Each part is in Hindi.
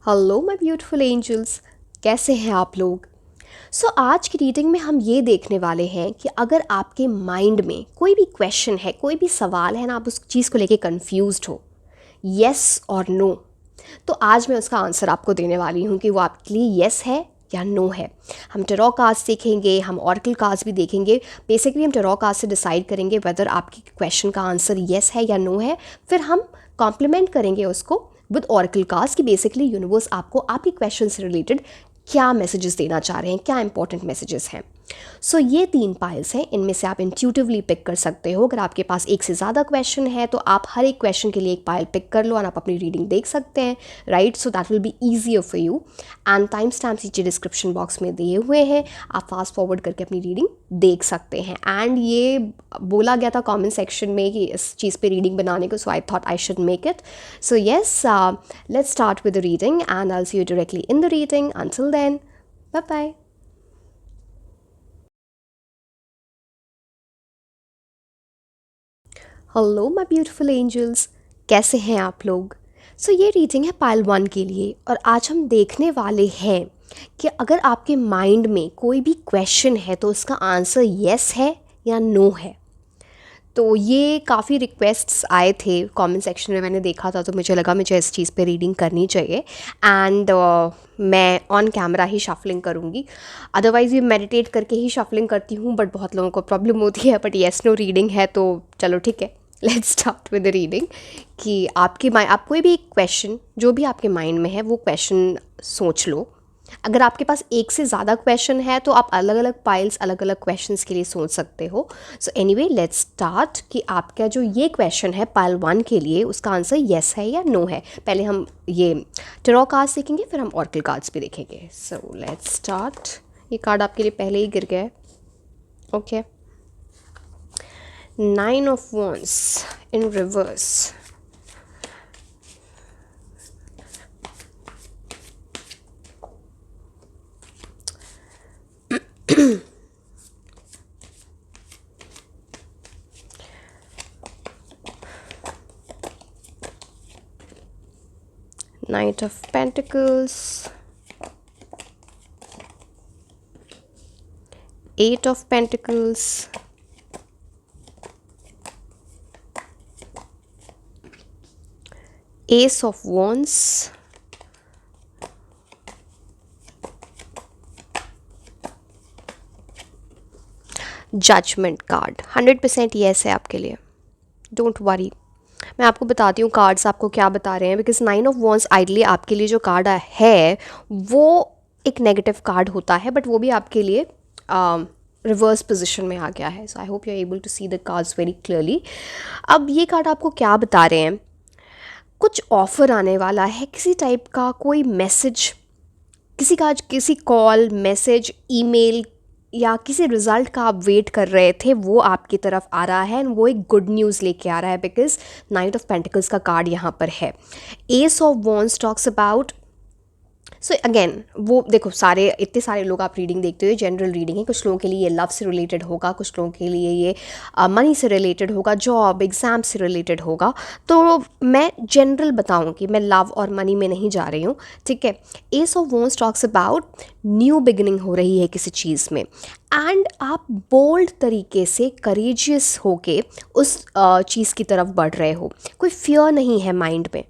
हेलो माय ब्यूटीफुल एंजल्स, कैसे हैं आप लोग। आज की रीडिंग में हम ये देखने वाले हैं कि अगर आपके माइंड में कोई भी क्वेश्चन है, कोई भी सवाल है ना, आप उस चीज़ को लेके कंफ्यूज्ड हो, येस और नो, तो आज मैं उसका आंसर आपको देने वाली हूँ कि वो आपके लिए येस है या नो है। हम टेरो कार्ड्स देखेंगे, हम ऑरेकल कार्ड्स भी देखेंगे। बेसिकली हम टेरो कार्ड से डिसाइड करेंगे वेदर आपके क्वेश्चन का आंसर येस है या नो है। फिर हम कॉम्प्लीमेंट करेंगे उसको विद ऑरेकल कार्ड्स कि बेसिकली यूनिवर्स आपको आपके क्वेश्चन से रिलेटेड क्या मैसेजेस देना चाह रहे हैं, क्या इंपॉर्टेंट मैसेजेस हैं। ये 3 पाइल्स हैं, इनमें से आप इंट्यूटिवली पिक कर सकते हो। अगर आपके पास एक से ज़्यादा क्वेश्चन है तो आप हर एक क्वेश्चन के लिए एक पाइल पिक कर लो और आप अपनी रीडिंग देख सकते हैं, right. So that will be easier for you. And time stamps नीचे डिस्क्रिप्शन बॉक्स में दिए हुए हैं, आप फास्ट फॉरवर्ड करके अपनी रीडिंग देख सकते हैं। एंड ये बोला गया था कमेंट सेक्शन में कि इस चीज़ पे रीडिंग बनाने को, so I thought I should make it. So yes, let's start with the reading and I will see you directly in the reading. Until then, bye bye. Hello my beautiful angels, कैसे हैं आप लोग। ये रीडिंग है पाइल 1 के लिए और आज हम देखने वाले हैं कि अगर आपके माइंड में कोई भी क्वेश्चन है तो उसका आंसर येस है या नो है। तो ये काफ़ी रिक्वेस्ट्स आए थे कमेंट सेक्शन में, मैंने देखा था तो मुझे लगा मुझे इस चीज़ पे रीडिंग करनी चाहिए। एंड मैं ऑन कैमरा ही शफलिंग करूँगी, अदरवाइज़ ये मेडिटेट करके ही शफलिंग करती हूँ, बट बहुत लोगों को प्रॉब्लम होती है। बट येस नो रीडिंग है तो चलो ठीक है, let's start with the reading. कि आप कोई भी क्वेश्चन जो भी आपके माइंड में है वो क्वेश्चन सोच लो। अगर आपके पास एक से ज़्यादा क्वेश्चन है तो आप अलग अलग पाइल्स अलग अलग क्वेश्चंस के लिए सोच सकते हो। एनीवे लेट्स स्टार्ट कि आपका जो ये क्वेश्चन है पाइल 1 के लिए, उसका आंसर येस है या नो है। पहले हम ये टेरो कार्ड्स देखेंगे, फिर हम ऑरेकल कार्ड्स भी देखेंगे। Let's start. ये कार्ड आपके लिए पहले ही गिर गया है, okay. 9 of wands in reverse, Knight of Pentacles, 8 of Pentacles, Ace of Wands, judgement card 100% yes है आपके लिए, डोंट वरी। मैं आपको बताती हूँ कार्ड्स आपको क्या बता रहे हैं, बिकॉज 9 ऑफ वॉन्ड्स आइडली आपके लिए जो कार्ड है वो एक नेगेटिव कार्ड होता है, बट वो भी आपके लिए रिवर्स पोजिशन में आ गया है। So I hope you are able to see the cards very clearly. अब ये कार्ड आपको क्या बता रहे हैं, कुछ ऑफर आने वाला है, किसी टाइप का कोई मैसेज, किसी कॉल, मैसेज, ईमेल या किसी रिज़ल्ट का आप वेट कर रहे थे, वो आपकी तरफ आ रहा है एंड वो एक गुड न्यूज़ लेके आ रहा है, बिकॉज नाइट ऑफ पेंटिकल्स का कार्ड यहाँ पर है। S of wands talks about, again वो देखो, इतने सारे लोग आप रीडिंग देखते हो, जनरल रीडिंग है। कुछ लोगों के लिए ये लव से रिलेटेड होगा, कुछ लोगों के लिए ये मनी से रिलेटेड होगा, जॉब एग्ज़ाम से रिलेटेड होगा। तो मैं जनरल बताऊं कि मैं लव और मनी में नहीं जा रही हूँ, ठीक है। S of wands talks about new beginning हो रही है किसी चीज़ में, एंड आप बोल्ड तरीके से करेजियस होके उस चीज़ की तरफ बढ़ रहे हो। कोई फियर नहीं है माइंड में,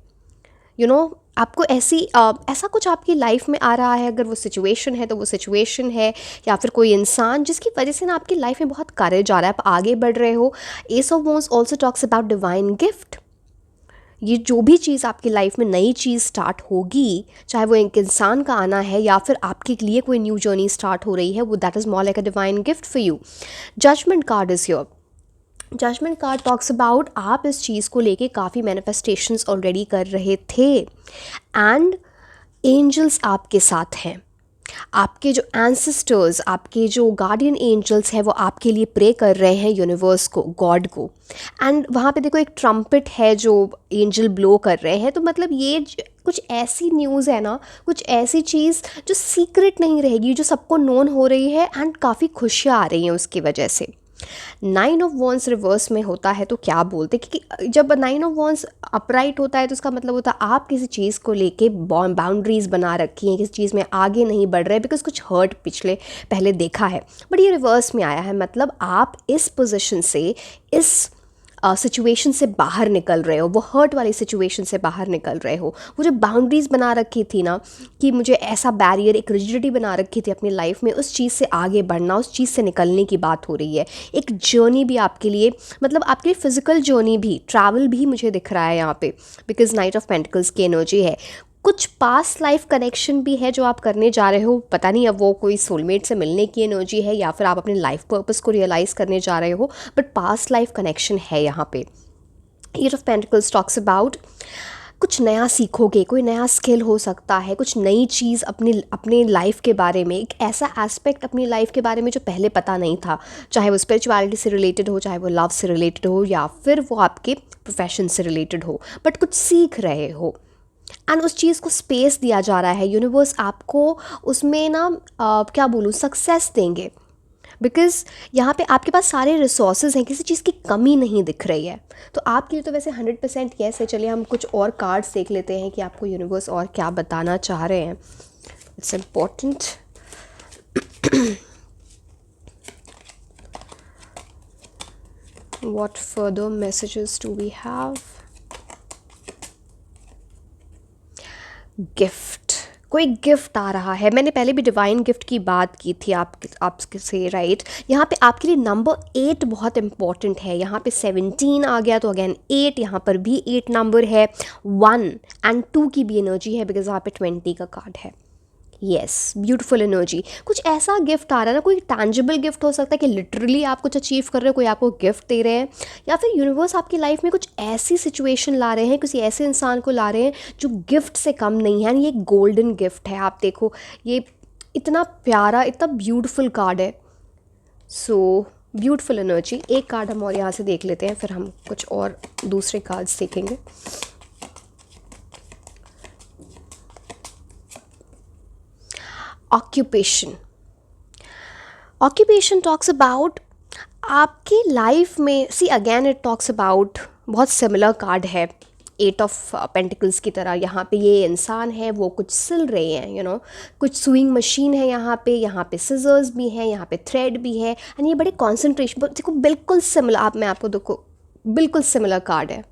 आपको ऐसा कुछ आपकी लाइफ में आ रहा है। अगर वो सिचुएशन है तो वो सिचुएशन है, या फिर कोई इंसान जिसकी वजह से ना आपकी लाइफ में बहुत करेज आ रहा है, आप आगे बढ़ रहे हो। S of wands also talks about divine gift. ये जो भी चीज़ आपकी लाइफ में नई चीज़ स्टार्ट होगी, चाहे वो एक इंसान का आना है या फिर आपके लिए कोई न्यू जर्नी स्टार्ट हो रही है, वो that is more like a divine gift for you. Judgement card is your. Judgement card talks about आप इस चीज़ को लेके काफ़ी मैनिफेस्टेशंस ऑलरेडी कर रहे थे एंड एंजल्स आपके साथ हैं। आपके जो एंसेस्टर्स, आपके जो गार्डियन एंजल्स हैं, वो आपके लिए प्रे कर रहे हैं यूनिवर्स को, गॉड को। एंड वहाँ पे देखो एक ट्रम्पेट है जो एंजल ब्लो कर रहे हैं। तो मतलब ये कुछ ऐसी न्यूज़ है ना, कुछ ऐसी चीज़ जो सीक्रेट नहीं रहेगी, जो सबको नोन हो रही है एंड काफ़ी खुशियाँ आ रही हैं उसकी वजह से। नाइन ऑफ वॉन्स रिवर्स में होता है तो क्या बोलते हैं, क्योंकि जब नाइन ऑफ वॉन्स अपराइट होता है तो उसका मतलब होता है आप किसी चीज़ को लेके बाउंड्रीज बना रखी हैं, किसी चीज़ में आगे नहीं बढ़ रहे बिकॉज कुछ हर्ट पिछले पहले देखा है। बट ये रिवर्स में आया है, मतलब आप इस पोजिशन से, इस सिचुएशन से बाहर निकल रहे हो, वो हर्ट वाली सिचुएशन से बाहर निकल रहे हो। वो जो बाउंड्रीज़ बना रखी थी ना, कि मुझे ऐसा बैरियर, एक रिजिडिटी बना रखी थी अपनी लाइफ में, उस चीज़ से आगे बढ़ना, उस चीज़ से निकलने की बात हो रही है। एक जर्नी भी आपके लिए, मतलब आपके लिए फिजिकल जर्नी भी, ट्रैवल भी मुझे दिख रहा है यहाँ पे, बिकॉज नाइट ऑफ पेंटिकल्स की एनर्जी है। कुछ पास्ट लाइफ कनेक्शन भी है जो आप करने जा रहे हो, पता नहीं अब वो कोई सोलमेट से मिलने की एनर्जी है या फिर आप अपने लाइफ पर्पस को रियलाइज़ करने जा रहे हो, बट पास्ट लाइफ कनेक्शन है यहाँ पे। Eight of pentacles talks about कुछ नया सीखोगे, कोई नया स्किल हो सकता है, कुछ नई चीज़ अपने लाइफ के बारे में, एक ऐसा एस्पेक्ट अपनी लाइफ के बारे में जो पहले पता नहीं था, चाहे वो स्पिरिचुअलिटी से रिलेटेड हो, चाहे वो लव से रिलेटेड हो, या फिर वो आपके प्रोफेशन से रिलेटेड हो, बट कुछ सीख रहे हो एंड उस चीज़ को स्पेस दिया जा रहा है। यूनिवर्स आपको उसमें ना क्या बोलूँ, सक्सेस देंगे, बिकॉज़ यहाँ पे आपके पास सारे रिसोर्सेज हैं, किसी चीज़ की कमी नहीं दिख रही है। तो आपके लिए तो वैसे 100% येस है। चलिए हम कुछ और कार्ड्स देख लेते हैं कि आपको यूनिवर्स और क्या बताना चाह रहे हैं। It's important. What further messages do we have? Gift, कोई गिफ्ट आ रहा है। मैंने पहले भी डिवाइन गिफ्ट की बात की थी आपसे, राइट। यहाँ पे आपके लिए नंबर 8 बहुत इंपॉर्टेंट है। यहाँ पे 17 आ गया तो अगेन 8, यहाँ पर भी 8 नंबर है। 1 एंड 2 की भी एनर्जी है बिकॉज यहाँ पे 20 का कार्ड है। Yes, beautiful energy. कुछ ऐसा गिफ्ट आ रहा है ना, कोई टैंजिबल गिफ्ट हो सकता है कि लिटरली आप कुछ अचीव कर रहे हो, कोई आपको गिफ्ट दे रहे हैं, या फिर यूनिवर्स आपकी लाइफ में कुछ ऐसी सिचुएशन ला रहे हैं, किसी ऐसे इंसान को ला रहे हैं जो गिफ्ट से कम नहीं है। ये गोल्डन गिफ्ट है। आप देखो, ये इतना प्यारा, इतना ब्यूटीफुल कार्ड है। So beautiful energy. एक कार्ड हम और यहाँ से देख लेते हैं, फिर हम कुछ और दूसरे कार्ड्स देखेंगे। ऑक्यूपेशन टॉक्स अबाउट आपकी लाइफ में, see again it talks about, बहुत सिमिलर कार्ड है 8 ऑफ पेंटिकल्स की तरह। यहाँ पे ये इंसान है, वो कुछ सिल रहे हैं, कुछ सुइंग मशीन है यहाँ पे सिजर्स भी हैं, यहाँ पे थ्रेड भी है, एंड ये बड़े कॉन्सेंट्रेशन, देखो बिल्कुल सिमिलर, मैं आपको देखो बिल्कुल सिमिलर कार्ड है।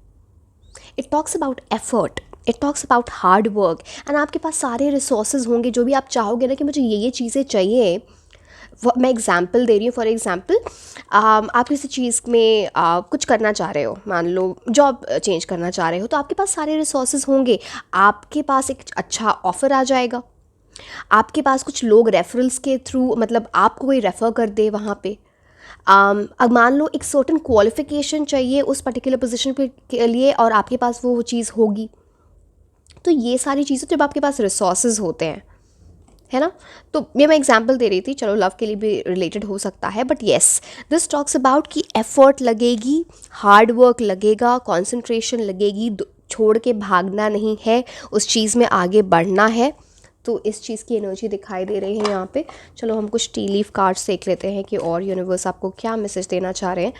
It talks about effort, it talks about hard work, and आपके पास सारे रिसोर्सेज होंगे, जो भी आप चाहोगे ना कि मुझे ये चीज़ें चाहिए। मैं एग्जाम्पल दे रही हूँ। फॉर एग्जाम्पल, आप किसी चीज़ में कुछ करना चाह रहे हो, मान लो जॉब चेंज करना चाह रहे हो, तो आपके पास सारे रिसोर्सेज होंगे। आपके पास एक अच्छा ऑफ़र आ जाएगा, आपके पास कुछ लोग रेफरल्स के थ्रू, मतलब आपको कोई रेफ़र कर दे वहाँ पे। अब मान लो एक सर्टेन क्वालिफिकेशन चाहिए उस पर्टिकुलर पोजीशन के लिए, और आपके पास वो चीज़ होगी। तो ये सारी चीज़ें जब आपके पास रिसोर्सेज होते हैं, है ना। तो ये मैं एग्जांपल दे रही थी, चलो लव के लिए भी रिलेटेड हो सकता है, but yes, this talks about कि एफर्ट लगेगी, हार्ड वर्क लगेगा, कंसंट्रेशन लगेगी, छोड़ के भागना नहीं है, उस चीज़ में आगे बढ़ना है। तो इस चीज़ की एनर्जी दिखाई दे रही है यहाँ पे। चलो हम कुछ टी लीफ कार्ड्स देख लेते हैं कि और यूनिवर्स आपको क्या मैसेज देना चाह रहे हैं।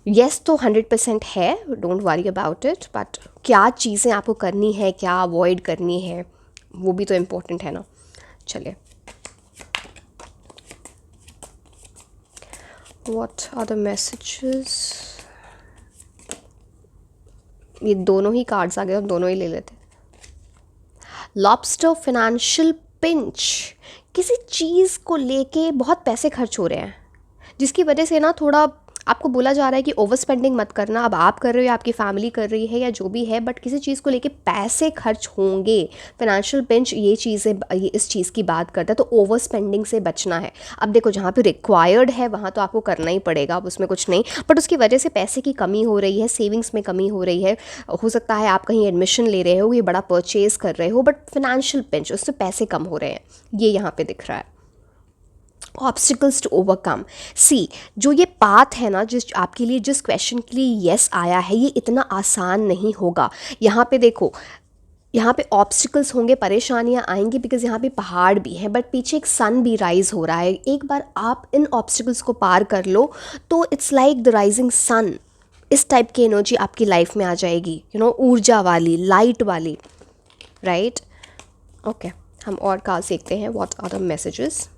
येस तो 100% है, don't worry about it, but क्या चीज़ें आपको करनी है, क्या अवॉइड करनी है, वो भी तो इम्पोर्टेंट है ना। चलिए, व्हाट आर द मैसेजेस। ये दोनों ही कार्ड्स आ गए, हम दोनों ही ले लेते हैं। लॉबस्टर, फाइनेंशियल पिंच, किसी चीज़ को लेके बहुत पैसे खर्च हो रहे हैं, जिसकी वजह से ना थोड़ा आपको बोला जा रहा है कि ओवर स्पेंडिंग मत करना। अब आप कर रहे हो या आपकी फैमिली कर रही है या जो भी है, बट किसी चीज़ को लेके पैसे खर्च होंगे। फाइनेंशियल पिंच ये चीज़ें, ये इस चीज़ की बात करता है, तो ओवर स्पेंडिंग से बचना है। अब देखो, जहाँ पे रिक्वायर्ड है वहाँ तो आपको करना ही पड़ेगा, अब उसमें कुछ नहीं, बट उसकी वजह से पैसे की कमी हो रही है, सेविंग्स में कमी हो रही है। हो सकता है आप कहीं एडमिशन ले रहे हो, ये बड़ा परचेज़ कर रहे हो, बट फाइनेंशियल पिंच, उससे पैसे कम हो रहे हैं, ये यहाँ पे दिख रहा है। ऑब्स्टिकल्स टू ओवरकम, सी जो ये पाथ है ना, जिस आपके लिए, जिस क्वेश्चन के लिए येस आया है, ये इतना आसान नहीं होगा। यहाँ पे देखो, यहाँ पे ऑब्स्टिकल्स होंगे, परेशानियाँ आएंगी, बिकॉज यहाँ पे पहाड़ भी हैं बट पीछे एक सन भी राइज हो रहा है। एक बार आप इन ऑब्स्टिकल्स को पार कर लो तो it's like the rising sun. इस टाइप की एनर्जी आपकी लाइफ में आ जाएगी, ऊर्जा वाली, लाइट वाली, राइट। ओके, हम और कार्ड्स देखते हैं, व्हाट आर द मैसेजेस।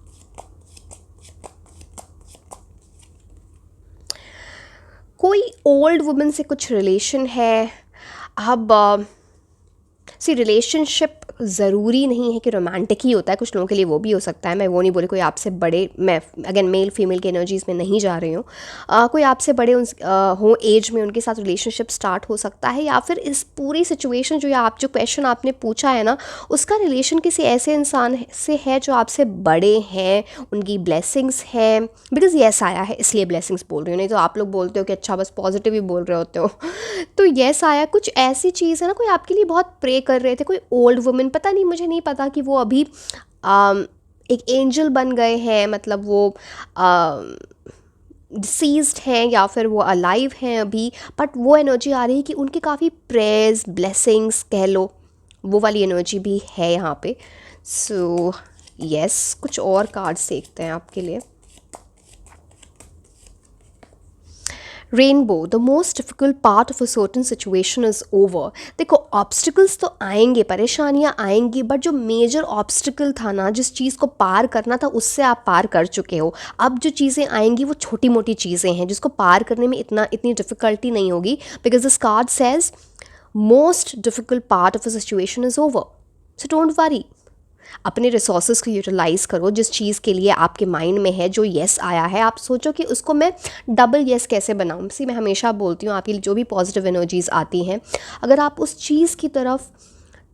कोई ओल्ड वुमन से कुछ रिलेशन है। अब सी रिलेशनशिप ज़रूरी नहीं है कि रोमांटिक ही होता है, कुछ लोगों के लिए वो भी हो सकता है। मैं वो नहीं बोली कोई आपसे बड़े, मैं अगेन मेल फीमेल की एनर्जीज़ में नहीं जा रही हूँ। कोई आपसे बड़े हो एज में, उनके साथ रिलेशनशिप स्टार्ट हो सकता है, या फिर इस पूरी सिचुएशन जो क्वेश्चन आपने पूछा है ना, उसका रिलेशन किसी ऐसे इंसान से है जो आपसे बड़े हैं, उनकी ब्लेसिंग्स हैं। बिकॉज येस आया है इसलिए ब्लेसिंग्स बोल रही हूँ, नहीं तो आप लोग बोलते हो कि अच्छा बस पॉजिटिव ही बोल रहे होते हो। तो येस आया, कुछ ऐसी चीज़ है ना, कोई आपके लिए बहुत प्रे कर रहे थे, कोई ओल्ड वुमेन, पता नहीं, मुझे नहीं पता कि वो अभी एक एंजल बन गए हैं, मतलब वो डिसीज्ड हैं या फिर वो अलाइव हैं अभी, बट वो एनर्जी आ रही है कि उनके काफ़ी प्रेयर्स, ब्लेसिंग्स कह लो, वो वाली एनर्जी भी है यहाँ पे। सो येस, कुछ और कार्ड्स देखते हैं आपके लिए। Rainbow, the most difficult part of a certain situation is over. देखो, ऑब्स्टिकल्स तो आएंगे, परेशानियाँ आएंगी, बट जो मेजर ऑब्स्टिकल था ना, जिस चीज़ को पार करना था, उससे आप पार कर चुके हो। अब जो चीज़ें आएंगी वो छोटी मोटी चीज़ें हैं जिसको पार करने में इतनी डिफ़िकल्टी नहीं होगी, because this card says most difficult part of a situation is over, so don't worry. अपने रिसोर्सेज को यूटिलाइज़ करो, जिस चीज़ के लिए आपके माइंड में है, जो येस आया है, आप सोचो कि उसको मैं डबल येस कैसे बनाऊँ। मैं हमेशा बोलती हूँ, आपकी जो भी पॉजिटिव एनर्जीज़ आती हैं, अगर आप उस चीज़ की तरफ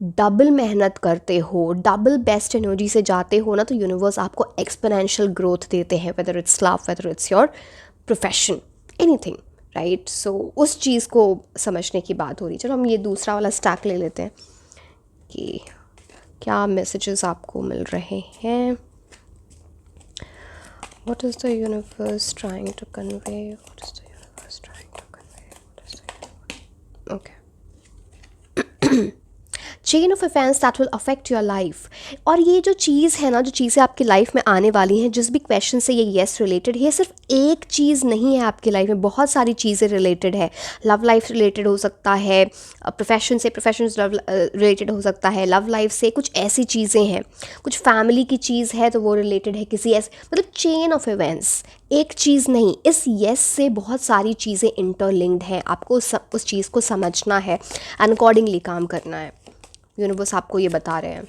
डबल मेहनत करते हो, डबल बेस्ट एनर्जी से जाते हो ना, तो यूनिवर्स आपको एक्सपोनेंशियल ग्रोथ देते हैं, whether it's love, whether it's your profession, anything, right. So उस चीज़ को समझने की बात हो रही। चलो हम ये दूसरा वाला स्टैक ले लेते हैं कि क्या मैसेजेस आपको मिल रहे हैं। What is the universe trying to convey? What is the universe trying to convey? What is the... Okay. Chain of events that will affect your life. और ये जो चीज़ है ना, जो चीज़ें आपकी लाइफ में आने वाली हैं, जिस भी क्वेश्चन से ये येस रिलेटेड है, ये सिर्फ एक चीज़ नहीं है आपकी लाइफ में, बहुत सारी चीज़ें रिलेटेड है। लव लाइफ रिलेटेड हो सकता है, प्रोफेशन से लव रिलेटेड हो सकता है, लव लाइफ से कुछ ऐसी चीज़ें हैं, कुछ फैमिली की चीज़ है तो वो रिलेटेड है किसी ऐसे, मतलब चेन ऑफ इवेंट्स, एक चीज़ नहीं। इस येस से बहुत सारी चीज़ें इंटरलिंक्ड हैं, आपको उस चीज़ को समझना है, अकॉर्डिंगली काम करना है। यूनिवर्स आपको ये बता रहे हैं।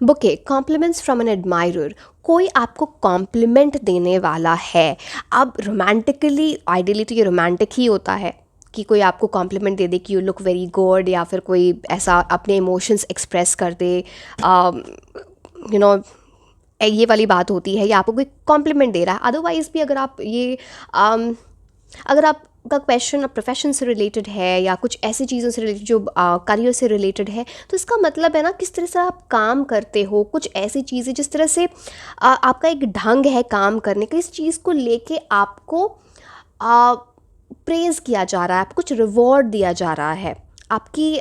Bouquet, compliments from an admirer, कोई आपको कॉम्प्लीमेंट देने वाला है। अब रोमांटिकली, आइडियली तो ये रोमांटिक ही होता है कि कोई आपको कॉम्प्लीमेंट दे दे कि यू लुक वेरी गुड, या फिर कोई ऐसा अपने इमोशंस एक्सप्रेस कर दे, यू नो, ये वाली बात होती है, या आपको कोई कॉम्प्लीमेंट दे रहा है। अदरवाइज़ भी अगर आप ये अगर आपका क्वेश्चन प्रोफेशन से रिलेटेड है या कुछ ऐसी चीज़ों से रिलेटेड जो करियर से रिलेटेड है, तो इसका मतलब है ना, किस तरह से आप काम करते हो, कुछ ऐसी चीज़ें जिस तरह से आपका एक ढंग है काम करने का, इस चीज़ को लेके आपको प्रेज़ किया जा रहा है, आपको कुछ रिवॉर्ड दिया जा रहा है, आपकी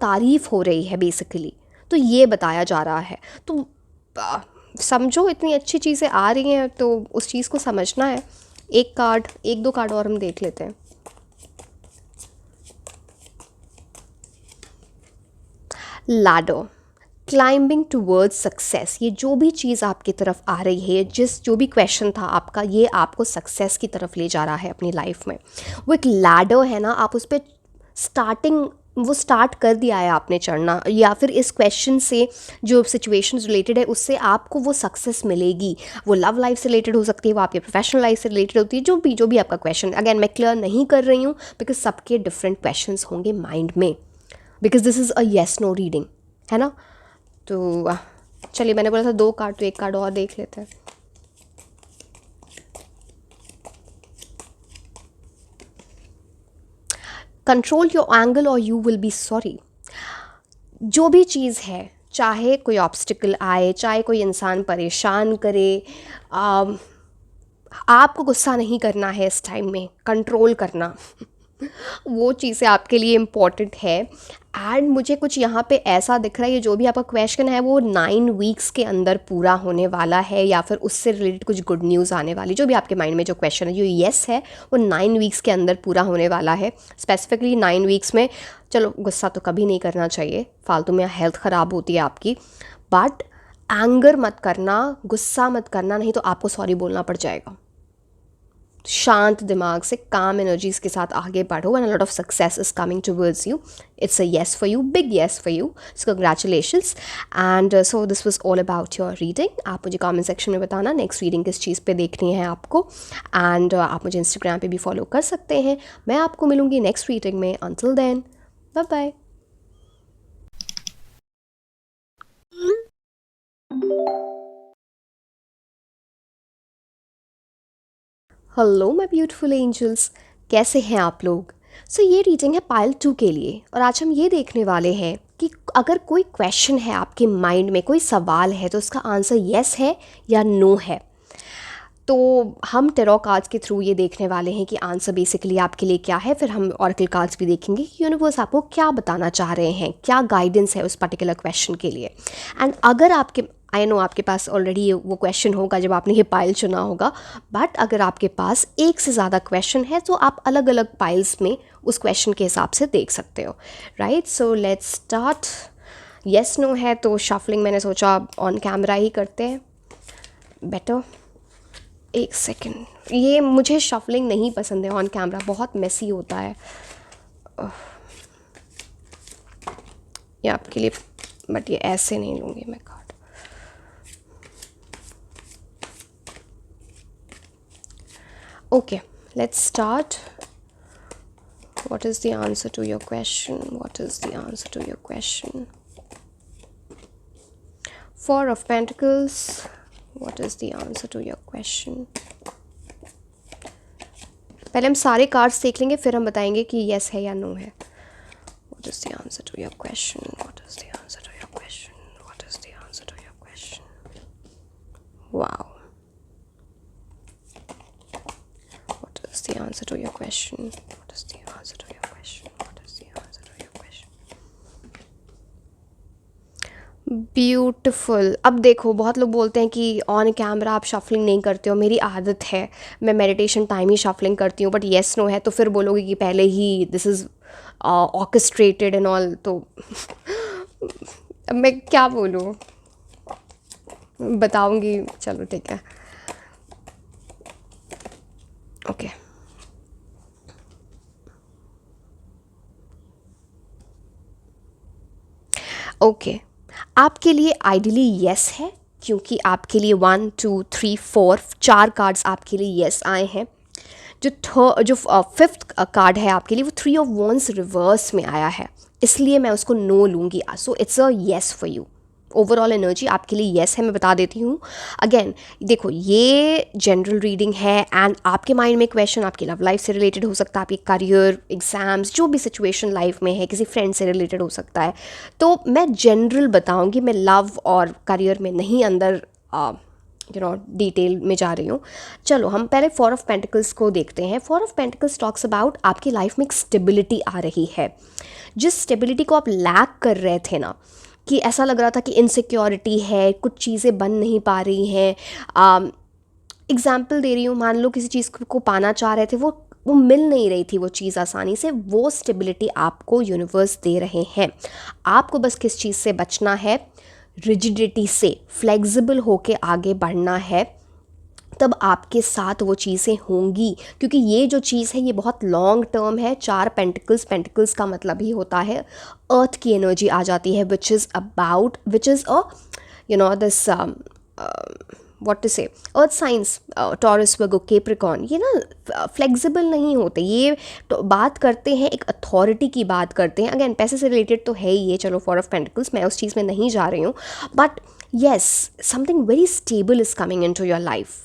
तारीफ़ हो रही है बेसिकली, तो ये बताया जा रहा है। तो समझो, इतनी अच्छी चीज़ें आ रही हैं तो उस चीज़ को समझना है। एक दो कार्ड और हम देख लेते हैं। लैडर, क्लाइंबिंग टूवर्ड्स सक्सेस, ये जो भी चीज़ आपकी तरफ आ रही है, जो भी क्वेश्चन था आपका, ये आपको सक्सेस की तरफ ले जा रहा है अपनी लाइफ में। वो एक लैडर है ना, आप उस पर स्टार्ट कर दिया है आपने चढ़ना, या फिर इस क्वेश्चन से जो सिचुएशंस रिलेटेड है उससे आपको वो सक्सेस मिलेगी। वो लव लाइफ से रिलेटेड हो सकती है, वो आपके प्रोफेशनल लाइफ से रिलेटेड होती है, जो भी आपका क्वेश्चन। अगेन मैं क्लियर नहीं कर रही हूँ बिकॉज सबके डिफरेंट क्वेश्चंस होंगे माइंड में, because this is a yes no reading, है ना। तो चलिए, मैंने बोला था 2 कार्ड, तो एक कार्ड और देख लेते हैं। कंट्रोल योर एंगल और यू विल बी सॉरी। जो भी चीज़ है, चाहे कोई ऑब्स्टिकल आए, चाहे कोई इंसान परेशान करे, आपको गुस्सा नहीं करना है इस टाइम में, कंट्रोल करना। वो चीज़ें आपके लिए इम्पॉर्टेंट है। एंड मुझे कुछ यहाँ पे ऐसा दिख रहा है, ये जो भी आपका क्वेश्चन है वो 9 वीक्स के अंदर पूरा होने वाला है, या फिर उससे रिलेटेड कुछ गुड न्यूज़ आने वाली, जो भी आपके माइंड में जो क्वेश्चन है, जो येस है वो 9 वीक्स के अंदर पूरा होने वाला है। स्पेसिफिकली 9 वीक्स में। चलो गुस्सा तो कभी नहीं करना चाहिए, फालतू में हेल्थ ख़राब होती है आपकी, बट एंगर मत करना, गुस्सा मत करना, नहीं तो आपको सॉरी बोलना पड़ जाएगा। शांत दिमाग से काम एनर्जीज के साथ आगे बढ़ो and a lot of success is coming towards you. It's a yes for you, big yes for you, so congratulations. And so this was all about your reading. आप मुझे कमेंट सेक्शन में बताना नेक्स्ट रीडिंग किस चीज़ पे देखनी है आपको। एंड आप मुझे इंस्टाग्राम पे भी फॉलो कर सकते हैं। मैं आपको मिलूंगी नेक्स्ट रीडिंग में। Until then, bye bye. Hello my beautiful angels, कैसे हैं आप लोग? सो ये रीडिंग है पाइल 2 के लिए, और आज हम ये देखने वाले हैं कि अगर कोई क्वेश्चन है आपके माइंड में, कोई सवाल है, तो उसका आंसर येस है या नो है। तो हम टेरो कार्ड्स के थ्रू ये देखने वाले हैं कि आंसर बेसिकली आपके लिए क्या है। फिर हम ऑरेकल कार्ड्स भी देखेंगे कि यूनिवर्स आपको क्या बताना चाह रहे हैं, क्या गाइडेंस है उस पर्टिकुलर क्वेश्चन के लिए। एंड अगर आपके, आई नो आपके पास ऑलरेडी वो क्वेश्चन होगा जब आपने ये पाइल चुना होगा, बट अगर आपके पास एक से ज़्यादा क्वेश्चन है तो आप अलग अलग पाइल्स में उस क्वेश्चन के हिसाब से देख सकते हो, right? So let's start. Yes no है तो शफलिंग मैंने सोचा ऑन कैमरा ही करते हैं, बेटर। एक सेकेंड, ये मुझे शफलिंग नहीं पसंद है ऑन कैमरा, बहुत मेसी होता है। ये आपके लिए, बट ये ऐसे नहीं लूँगी मैं card. Okay, let's start. What is the answer to your question? What is the answer to your question? Four of Pentacles. What is the answer to your question? पहले हम सारे कार्ड्स देख लेंगे, फिर हम बताएंगे कि yes है या no है। What is the answer to your question? What is the answer to your question? What is the answer to your question? Wow. What is the answer to your question? What is the answer to your question? What is the answer to your question? Beautiful. अब देखो, बहुत लोग बोलते हैं कि ऑन कैमरा आप शफलिंग नहीं करते हो। मेरी आदत है, मैं मेडिटेशन टाइम ही शफलिंग करती हूँ, बट येस नो है तो फिर बोलोगे कि पहले ही this is orchestrated and all, तो अब मैं क्या बोलूँ, बताऊँगी। चलो ठीक है, ओके। ओके, आपके लिए आइडियली येस है, क्योंकि आपके लिए 1 2 3 4 4 कार्ड्स आपके लिए येस आए हैं। जो फिफ्थ कार्ड है आपके लिए वो 3 ऑफ वॉन्ड्स रिवर्स में आया है, इसलिए मैं उसको नो लूँगी। So it's a yes for you. Overall energy आपके लिए येस है, मैं बता देती हूँ अगेन। देखो, ये जनरल रीडिंग है एंड आपके माइंड में क्वेश्चन आपकी लव लाइफ से रिलेटेड हो सकता है, आपके करियर, एग्जाम्स, जो भी सिचुएशन लाइफ में है, किसी फ्रेंड से रिलेटेड हो सकता है। तो मैं जनरल बताऊँगी, मैं लव और करियर में नहीं अंदर डिटेल में जा रही हूँ। चलो हम पहले 4 ऑफ पेंटिकल्स को देखते हैं। 4 ऑफ पेंटिकल्स टॉक्स अबाउट आपकी लाइफ में एक स्टेबिलिटी आ रही है। जिस स्टेबिलिटी को आप लैक कर रहे थे ना, कि ऐसा लग रहा था कि इनसिक्योरिटी है, कुछ चीज़ें बन नहीं पा रही हैं। एग्जाम्पल दे रही हूँ, मान लो किसी चीज़ को पाना चाह रहे थे, वो मिल नहीं रही थी वो चीज़ आसानी से, वो स्टेबिलिटी आपको यूनिवर्स दे रहे हैं। आपको बस किस चीज़ से बचना है? रिजिडिटी से। फ्लेक्सिबल होके आगे बढ़ना है, तब आपके साथ वो चीज़ें होंगी, क्योंकि ये जो चीज़ है ये बहुत लॉन्ग टर्म है। 4 पेंटिकल्स, पेंटिकल्स का मतलब ही होता है अर्थ की एनर्जी आ जाती है, which is a this what to say, earth science, Taurus, Virgo, Capricorn, ये ना फ्लेक्सिबल नहीं होते। ये तो बात करते हैं एक अथॉरिटी की बात करते हैं। अगेन पैसे से रिलेटेड तो है ही ये, चलो 4 ऑफ पेंटिकल्स, मैं उस चीज़ में नहीं जा रही हूँ, but yes, something very stable is coming in to your life,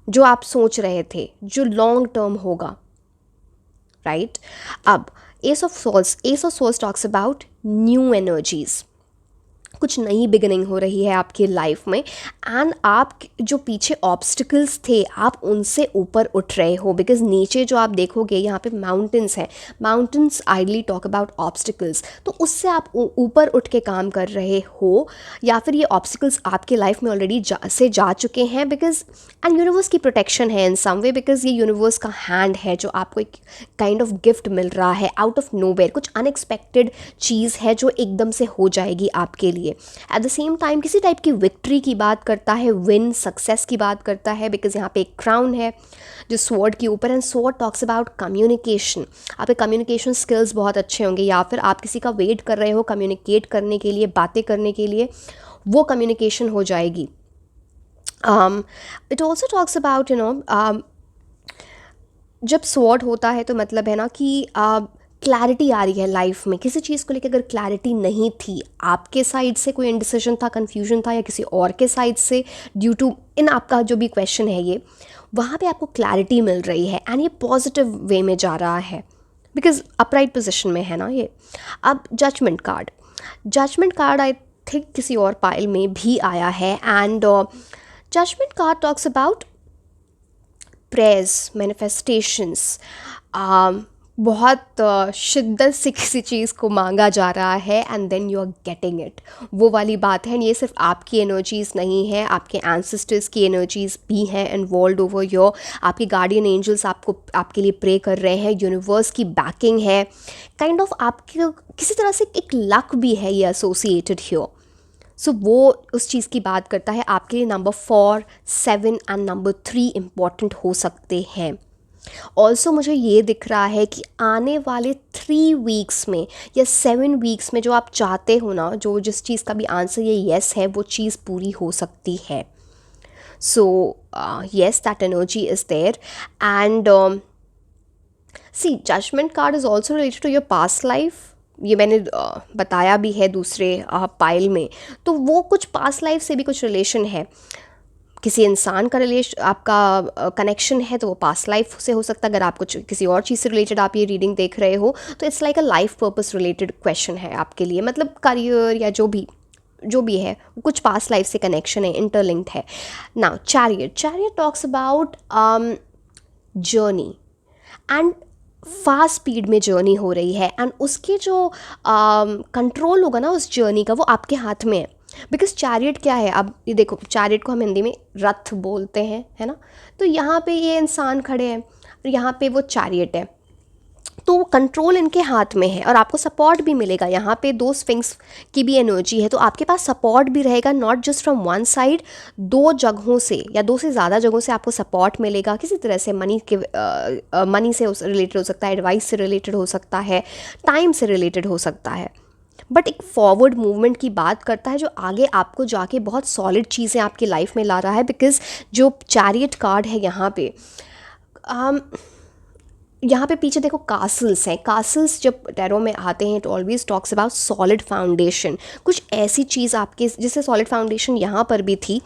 जो आप सोच रहे थे, जो लॉन्ग टर्म होगा, राइट? अब ace of souls talks about new energies. कुछ नई बिगिनिंग हो रही है आपकी लाइफ में, एंड आप जो पीछे ऑब्स्टिकल्स थे आप उनसे ऊपर उठ रहे हो। बिकॉज नीचे जो आप देखोगे यहाँ पे माउंटेन्स हैं, mountains ideally talk about obstacles, तो उससे आप ऊपर उठ के काम कर रहे हो, या फिर ये ऑब्स्टिकल्स आपके लाइफ में ऑलरेडी जा चुके हैं। बिकॉज एंड यूनिवर्स की प्रोटेक्शन है इन सम वे, बिकॉज ये यूनिवर्स का हैंड है जो आपको एक काइंड ऑफ गिफ्ट मिल रहा है आउट ऑफ नोवेयर, कुछ अनएक्सपेक्टेड चीज़ है जो एकदम से हो जाएगी आपके लिए। एट द सेम टाइम किसी टाइप की विक्ट्री की बात करता है, विन सक्सेस की बात करता है, बिकॉज यहाँ पे एक क्राउन है जो स्वॉर्ड के ऊपर, and sword talks about communication. आपके कम्युनिकेशन स्किल्स बहुत अच्छे होंगे, या फिर आप किसी का वेट कर रहे हो कम्युनिकेट करने के लिए, बातें करने के लिए, वो कम्युनिकेशन हो जाएगी। इट ऑल्सो टॉक्स अबाउट जब स्वॉर्ड होता है तो मतलब है ना कि क्लैरिटी आ रही है लाइफ में। किसी चीज़ को लेकर अगर क्लैरिटी नहीं थी, आपके साइड से कोई इंडिसीजन था, कन्फ्यूजन था, या किसी और के साइड से ड्यू टू इन आपका जो भी क्वेश्चन है ये, वहाँ पे आपको क्लैरिटी मिल रही है, एंड ये पॉजिटिव वे में जा रहा है बिकॉज अपराइट पोजिशन में है ना ये। अब जजमेंट कार्ड आई थिंक किसी और पाइल में भी आया है, and judgement card talks about prayers, manifestations. बहुत शिद्दत से किसी चीज़ को मांगा जा रहा है and then you are getting it, वो वाली बात है। ये सिर्फ आपकी एनर्जीज़ नहीं है, आपके एंसेस्टर्स की एनर्जीज़ भी हैं इन्वॉल्व ओवर योर। आपके गार्डियन एंजल्स आपके लिए प्रे कर रहे हैं, यूनिवर्स की बैकिंग है, काइंड ऑफ आपके किसी तरह से एक लक भी है ये एसोसिएटेड हियर। सो वो उस चीज़ की बात करता है। आपके लिए नंबर 4, 7 एंड नंबर 3 इम्पॉर्टेंट हो सकते हैं। ऑल्सो मुझे ये दिख रहा है कि आने वाले 3 वीक्स में या 7 वीक्स में जो आप चाहते हो ना, जो जिस चीज़ का भी आंसर ये येस है, वो चीज़ पूरी हो सकती है। So yes, that energy is there, and see judgement card is also related to your past life. ये मैंने बताया भी है दूसरे पाइल में, तो वो कुछ पास्ट लाइफ से भी कुछ रिलेशन है। किसी इंसान का आपका कनेक्शन है तो वो पास्ट लाइफ से हो सकता है। अगर आप कुछ किसी और चीज़ से रिलेटेड आप ये रीडिंग देख रहे हो तो it's like a life purpose related question है आपके लिए, मतलब करियर या जो भी है कुछ पास्ट लाइफ से कनेक्शन है, इंटरलिंक्ड है। Now chariot talks about journey, and fast speed में जर्नी हो रही है, एंड उसके जो कंट्रोल होगा ना उस जर्नी का, वो आपके हाथ में है। बिकॉज चैरियट क्या है, अब ये देखो, चैरियट को हम हिंदी में रथ बोलते हैं, है ना। तो यहाँ पे ये इंसान खड़े हैं और यहाँ पे वो चैरियट है, तो कंट्रोल इनके हाथ में है और आपको सपोर्ट भी मिलेगा। यहाँ पे 2 स्फिंक्स की भी एनर्जी है, तो आपके पास सपोर्ट भी रहेगा, not just from one side, 2 जगहों से या 2 से ज़्यादा जगहों से आपको सपोर्ट मिलेगा। किसी तरह से मनी से रिलेटेड हो सकता है, एडवाइस से रिलेटेड हो सकता है, टाइम से रिलेटेड हो सकता है, बट एक फॉरवर्ड मूवमेंट की बात करता है जो आगे आपको जाके बहुत सॉलिड चीज़ें आपकी लाइफ में ला रहा है। बिकॉज जो चैरियट कार्ड है यहाँ पे पीछे देखो कासल्स हैं। कासल्स जब टैरो में आते हैं, it always talks about solid foundation, कुछ ऐसी चीज़ आपके जिससे सॉलिड फाउंडेशन यहाँ पर भी थी।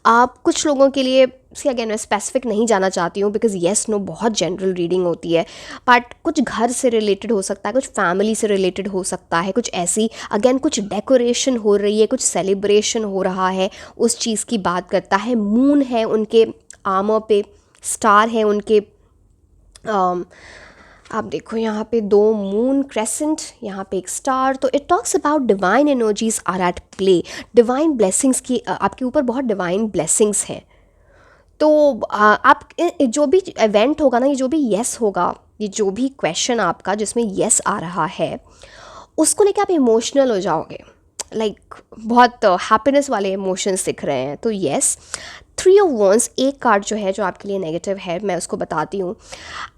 आप कुछ लोगों के लिए अगेन मैं स्पेसिफिक नहीं जाना चाहती हूँ बिकॉज येस नो बहुत जनरल रीडिंग होती है, बट कुछ घर से रिलेटेड हो सकता है, कुछ फैमिली से रिलेटेड हो सकता है, कुछ ऐसी अगेन कुछ डेकोरेशन हो रही है, कुछ सेलिब्रेशन हो रहा है, उस चीज़ की बात करता है। मून है उनके आर्मर पे, स्टार है उनके, आप देखो यहाँ पे 2 मून क्रेसेंट, यहाँ पे एक स्टार, तो it talks about divine energies are at play, divine blessings की आपके ऊपर बहुत डिवाइन ब्लेसिंग्स हैं। तो आप जो भी इवेंट होगा ना, ये जो भी येस होगा, ये जो भी क्वेश्चन आपका जिसमें येस आ रहा है, उसको लेके आप इमोशनल हो जाओगे, लाइक बहुत हैप्पीनेस वाले इमोशंस दिख रहे हैं। तो येस, 3 ऑफ वॉन्स एक कार्ड जो है जो आपके लिए नेगेटिव है, मैं उसको बताती हूँ।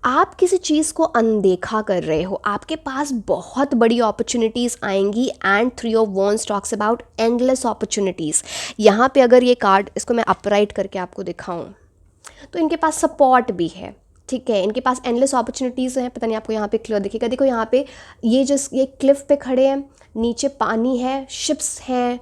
आप किसी चीज़ को अनदेखा कर रहे हो, आपके पास बहुत बड़ी अपॉर्चुनिटीज़ आएंगी, and 3 of wands talks about endless opportunities. यहाँ पे अगर ये कार्ड, इसको मैं अपराइट करके आपको दिखाऊँ तो इनके पास सपोर्ट भी है, ठीक है, इनके पास एंडलेस अपॉर्चुनिटीज़ हैं। पता नहीं आपको यहाँ पे क्लियर दिखेगा, देखो यहाँ पे ये क्लिफ पे खड़े हैं, नीचे पानी है, शिप्स हैं,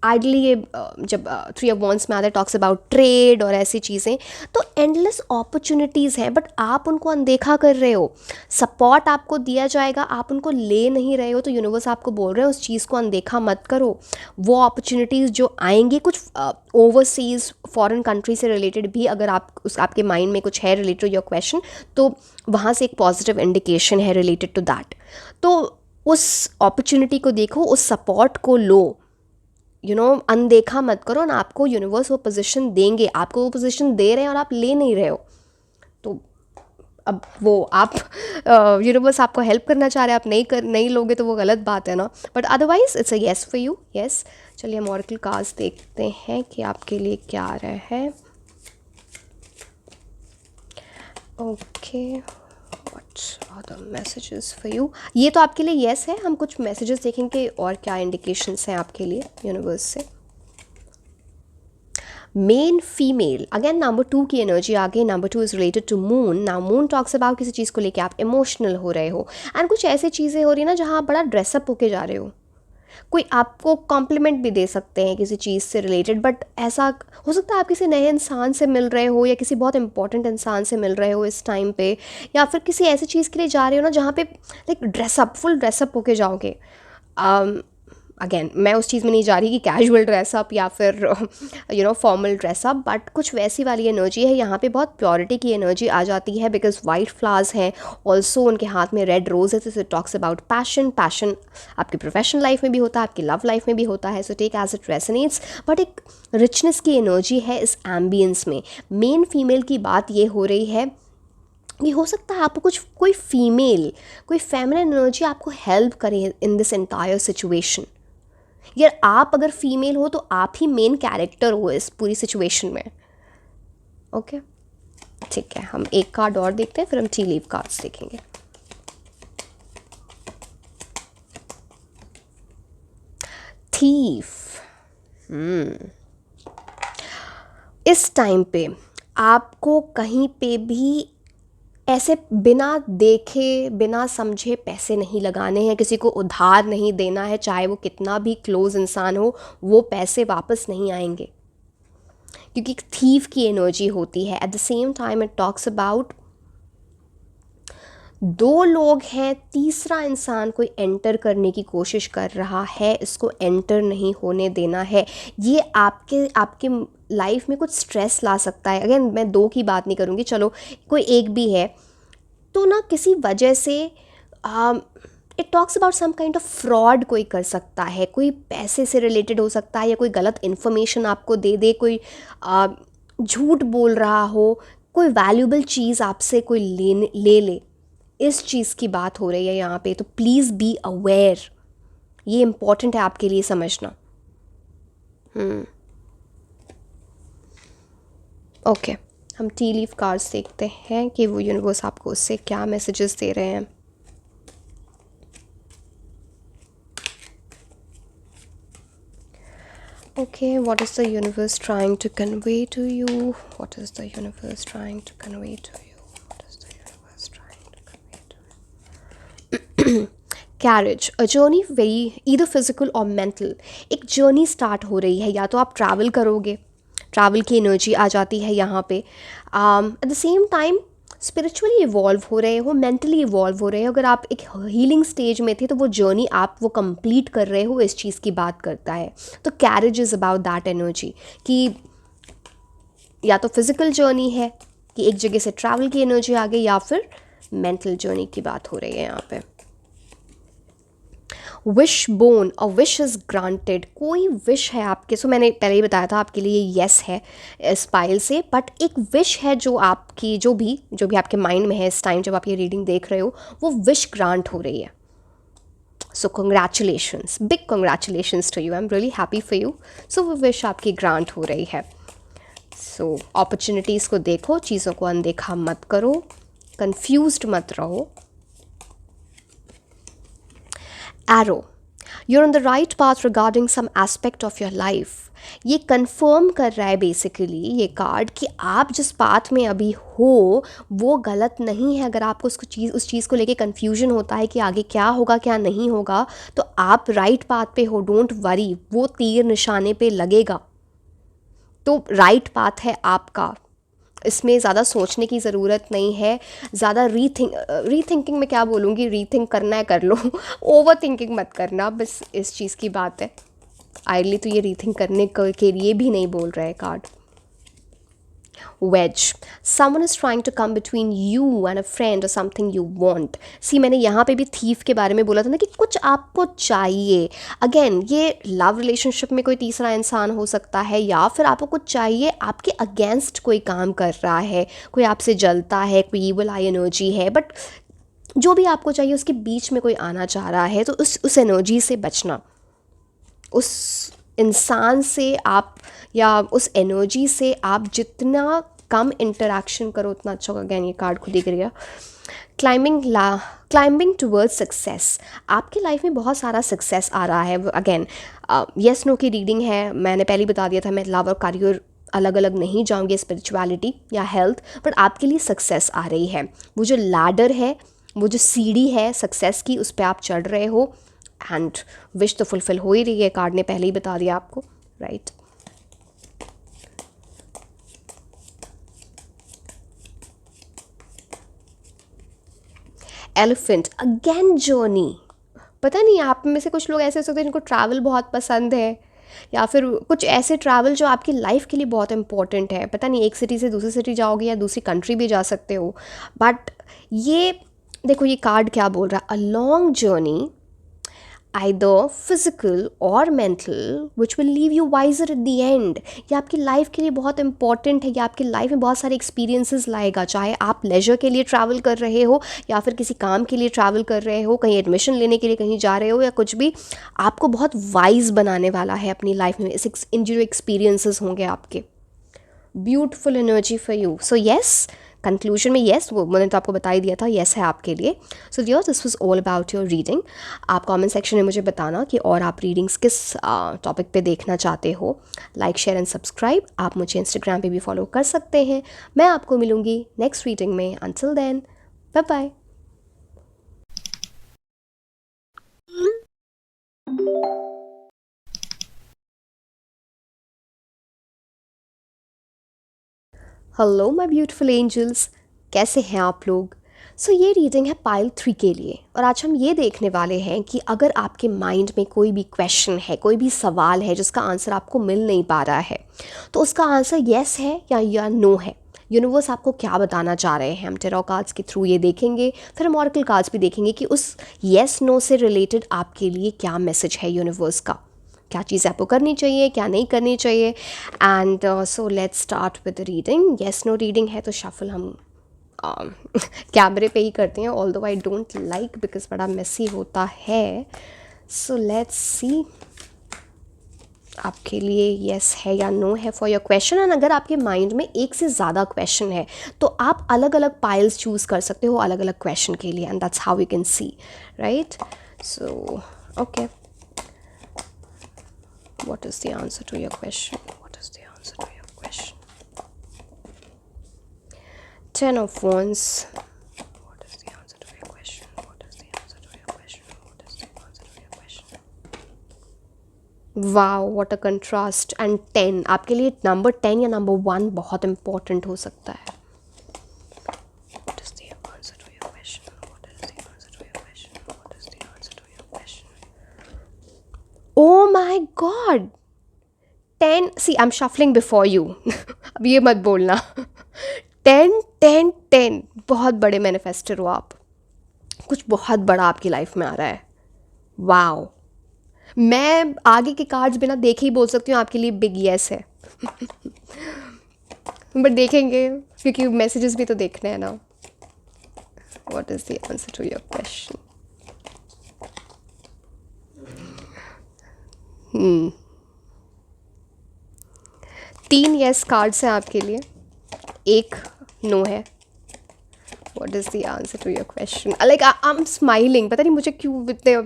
आइडली ये जब थ्री ऑफ वॉन्ड्स में आता है, टॉक्स अबाउट ट्रेड और ऐसी चीज़ें, तो एंडलेस अपॉर्चुनिटीज़ हैं, बट आप उनको अनदेखा कर रहे हो। सपोर्ट आपको दिया जाएगा, आप उनको ले नहीं रहे हो, तो यूनिवर्स आपको बोल रहे हैं उस चीज़ को अनदेखा मत करो। वो अपॉर्चुनिटीज़ जो आएंगी, कुछ ओवरसीज़ फॉरेन कंट्री से रिलेटेड भी, अगर आप उस आपके माइंड में कुछ है रिलेटेड टू योर क्वेश्चन, तो वहाँ से एक पॉजिटिव इंडिकेशन है रिलेटेड टू दैट। तो उस अपॉर्चुनिटी को देखो, उस सपोर्ट को लो, अनदेखा मत करो ना। आपको यूनिवर्स वो पोजीशन देंगे, आपको वो पोजीशन दे रहे हैं और आप ले नहीं रहे हो। तो अब वो आप यूनिवर्स आपको हेल्प करना चाह रहे हैं, आप नहीं लोगे तो वो गलत बात है ना, but otherwise it's a yes for you. Yes. चलिए हम ऑरेकल कार्ड्स देखते हैं कि आपके लिए क्या आ रहा है। Okay, what's are the messages for you. ये तो आपके लिए येस है। हम कुछ मैसेजेस देखेंगे और क्या इंडिकेशंस हैं आपके लिए यूनिवर्स से। मेन फीमेल, अगेन नंबर 2 की एनर्जी आगे। Number 2 is related to moon. Now moon talks about किसी चीज़ को लेके आप इमोशनल हो रहे हो, एंड कुछ ऐसी चीज़ें हो रही है ना जहाँ आप बड़ा ड्रेसअप होके जा रहे हो। कोई आपको कॉम्प्लीमेंट भी दे सकते हैं किसी चीज़ से रिलेटेड, बट ऐसा हो सकता है आप किसी नए इंसान से मिल रहे हो या किसी बहुत इंपॉर्टेंट इंसान से मिल रहे हो इस टाइम पे, या फिर किसी ऐसी चीज़ के लिए जा रहे हो ना जहाँ पे लाइक ड्रेसअप, फुल ड्रेसअप होके जाओगे। अगेन मैं उस चीज़ में नहीं जा रही कि कैजुअल ड्रेसअप या फिर फॉर्मल ड्रेसअप, बट कुछ वैसी वाली एनर्जी है। यहाँ पे बहुत प्योरिटी की एनर्जी आ जाती है, बिकॉज वाइट फ्लावर्स हैं, ऑल्सो उनके हाथ में रेड रोज है। सो टॉक्स अबाउट पैशन। पैशन आपकी प्रोफेशनल लाइफ में भी होता है, आपकी लव लाइफ में भी होता है, so take as it resonates. But एक रिचनेस की एनर्जी है इस एम्बियंस में। मेन फीमेल की बात ये हो रही है कि हो सकता है आपको कोई फीमेल, कोई फेमिनिन एनर्जी आपको हेल्प करे इन दिस एंटायर सिचुएशन। यार आप अगर फीमेल हो तो आप ही मेन कैरेक्टर हो इस पूरी सिचुएशन में। ओके, ठीक है, हम एक कार्ड और देखते हैं, फिर हम टी लीव कार्ड्स देखेंगे। थीफ। इस टाइम पे आपको कहीं पे भी ऐसे बिना देखे बिना समझे पैसे नहीं लगाने हैं, किसी को उधार नहीं देना है, चाहे वो कितना भी क्लोज इंसान हो, वो पैसे वापस नहीं आएंगे, क्योंकि एक थीफ की एनर्जी होती है। At the same time it talks about दो लोग हैं, तीसरा इंसान कोई एंटर करने की कोशिश कर रहा है, इसको एंटर नहीं होने देना है। ये आपके लाइफ में कुछ स्ट्रेस ला सकता है। अगेन मैं दो की बात नहीं करूँगी, चलो कोई एक भी है, तो ना किसी वजह से it talks about some kind of fraud कोई कर सकता है, कोई पैसे से रिलेटेड हो सकता है, या कोई गलत इन्फॉर्मेशन आपको दे दे, कोई झूठ बोल रहा हो, कोई वैल्यूबल चीज़ आपसे कोई ले ले। इस चीज़ की बात हो रही है यहाँ पे, तो प्लीज़ बी अवेयर। ये इम्पॉर्टेंट है आपके लिए समझना। ओके, हम टी लीफ कार्ड्स देखते हैं कि वो यूनिवर्स आपको उससे क्या मैसेजेस दे रहे हैं। Okay, what is the universe trying to convey to you? What is the universe trying to convey to you? What is the universe trying to convey to you? Carriage, a journey, very either physical or mental. एक जर्नी स्टार्ट हो रही है, या तो आप ट्रैवल करोगे, ट्रैवल की एनर्जी आ जाती है यहाँ पे। At the same time spiritually evolve हो रहे हो, मेंटली इवॉल्व हो रहे हो। अगर आप एक हीलिंग स्टेज में थे तो वो जर्नी आप वो कंप्लीट कर रहे हो, इस चीज़ की बात करता है। तो carriage is about that energy, कि या तो फिजिकल जर्नी है कि एक जगह से ट्रैवल की एनर्जी आ गई, या फिर मेंटल जर्नी की बात हो रही है यहाँ पे। Wish bone, a wish is granted. कोई विश है आपके, सो मैंने पहले ही बताया था आपके लिए येस है इस पाइल से, बट एक विश है जो आपकी जो भी आपके माइंड में है इस टाइम जब आप ये रीडिंग देख रहे हो, वो विश ग्रांट हो रही है। So congratulations, big congratulations to you, I am really happy for you. So वो विश आपकी ग्रांट हो रही है। सो अपॉर्चुनिटीज़ को देखो, चीज़ों को अनदेखा मत करो, कंफ्यूज्ड मत रहो। Arrow, you're on the right path regarding some aspect of your life. ये कंफर्म कर रहा है बेसिकली ये कार्ड कि आप जिस पाथ में अभी हो वो गलत नहीं है। अगर आपको उस चीज़ को लेके कन्फ्यूजन होता है कि आगे क्या होगा क्या नहीं होगा, तो आप राइट पाथ पे हो, डोंट वरी, वो तीर निशाने पे लगेगा। तो राइट पाथ है आपका, इसमें ज़्यादा सोचने की ज़रूरत नहीं है। ज़्यादा रीथिंकिंग में क्या बोलूँगी, रीथिंक करना है कर लो ओवर थिंकिंग मत करना, बस इस चीज़ की बात है। आइडली तो ये रीथिंक करने के लिए भी नहीं बोल रहा है card. wedge, someone is trying to come between you and a friend or something you want। सी मैंने यहाँ पे भी थीफ के बारे में बोला था ना कि कुछ आपको चाहिए। अगेन ये लव रिलेशनशिप में कोई तीसरा इंसान हो सकता है, या फिर आपको कुछ चाहिए, आपके अगेंस्ट कोई काम कर रहा है, कोई आपसे जलता है, कोई evil eye एनर्जी है, बट जो भी आपको चाहिए उसके बीच में कोई आना चाह रहा है, तो उस एनर्जी से बचना, उस इंसान से आप या उस एनर्जी से आप जितना कम इंटरेक्शन करो उतना अच्छा होगा। अगेन ये कार्ड खुद ही गिर गया। क्लाइंबिंग टूवर्ड्स सक्सेस, आपकी लाइफ में बहुत सारा सक्सेस आ रहा है। अगेन येस नो की रीडिंग है, मैंने पहले बता दिया था मैं लव और करियर अलग अलग नहीं जाऊंगी, स्पिरिचुअलिटी या हेल्थ, बट आपके लिए सक्सेस आ रही है। वो जो लैडर है, वो जो सीढ़ी है सक्सेस की, उस पर आप चढ़ रहे हो, एंड विश तो फुलफिल हो ही रही है, कार्ड ने पहले ही बता दिया आपको, राइट। Elephant, again journey. पता नहीं आप में से कुछ लोग ऐसे हो सकते हैं जिनको ट्रैवल बहुत पसंद है, या फिर कुछ ऐसे ट्रैवल जो आपकी लाइफ के लिए बहुत इंपॉर्टेंट है। पता नहीं एक सिटी से दूसरी सिटी जाओगे या दूसरी कंट्री भी जा सकते हो, बट ये देखो ये कार्ड क्या बोल रहा है, a long journey either physical or mental which will leave you wiser at the end। ये आपकी लाइफ के लिए बहुत इंपॉर्टेंट है, ये आपकी लाइफ में बहुत सारे एक्सपीरियंसेस लाएगा, चाहे आप लेजर के लिए ट्रैवल कर रहे हो या फिर किसी काम के लिए ट्रैवल कर रहे हो, कहीं एडमिशन लेने के लिए कहीं जा रहे हो, या कुछ भी, आपको बहुत वाइज बनाने वाला है अपनी लाइफ में। इन जो एक्सपीरियंसेस होंगे आपके, beautiful energy for you. So yes, conclusion में येस, वो मैंने तो आपको बता ही दिया था, येस है आपके लिए। So dear, this was all about your reading. आप कमेंट सेक्शन में मुझे बताना कि और आप रीडिंग्स किस टॉपिक पे देखना चाहते हो। Like share and subscribe. आप मुझे इंस्टाग्राम पे भी फॉलो कर सकते हैं। मैं आपको मिलूंगी नेक्स्ट रीडिंग में। Until then, bye bye. Hello my beautiful angels, कैसे हैं आप लोग। सो ये रीडिंग है पाइल 3 के लिए, और आज हम ये देखने वाले हैं कि अगर आपके माइंड में कोई भी क्वेश्चन है, कोई भी सवाल है जिसका आंसर आपको मिल नहीं पा रहा है, तो उसका आंसर येस है या नो है। यूनिवर्स आपको क्या बताना चाह रहे हैं, हम टेरो कार्ड्स के थ्रू ये देखेंगे, फिर हम ऑरेकल कार्ड्स भी देखेंगे कि उस येस नो से रिलेटेड आपके लिए क्या मैसेज है यूनिवर्स का, क्या चीज़ आपको करनी चाहिए, क्या नहीं करनी चाहिए। And so let's start with the reading. Yes no reading है तो शफल हम कैमरे पे ही करते हैं, although I don't like because बड़ा मेसी होता है। सो लेट्स सी आपके लिए येस है या नो है फॉर योर क्वेश्चन। एंड अगर आपके माइंड में एक से ज़्यादा क्वेश्चन है तो आप अलग अलग पाइल्स चूज़ कर सकते हो अलग अलग क्वेश्चन के लिए, and that's how you can see, right. So okay, what is the answer to your question? What is the answer to your question? 10 of Wands. What is the answer to your question? What is the answer to your question? What is the answer to your question? Wow, what a contrast. And 10, आपके लिए नंबर 10 या नंबर 1 बहुत इम्पोर्टेंट हो सकता है। What is the answer to your question? What is the answer to your question? What is the answer to your question? Oh my God! 10, see I'm shuffling before you अब ये मत बोलना 10 10 10, बहुत बड़े मैनिफेस्टर हो आप, कुछ बहुत बड़ा आपकी लाइफ में आ रहा है। वाओ, मैं आगे के कार्ड्स बिना देखे ही बोल सकती हूँ आपके लिए बिग येस है बट देखेंगे क्योंकि मैसेजेस भी तो देखने हैं ना। What is the answer to your question? तीन येस कार्ड्स हैं आपके लिए, एक नो है। What is the answer to your question? Like I'm smiling. पता नहीं मुझे क्यों इतने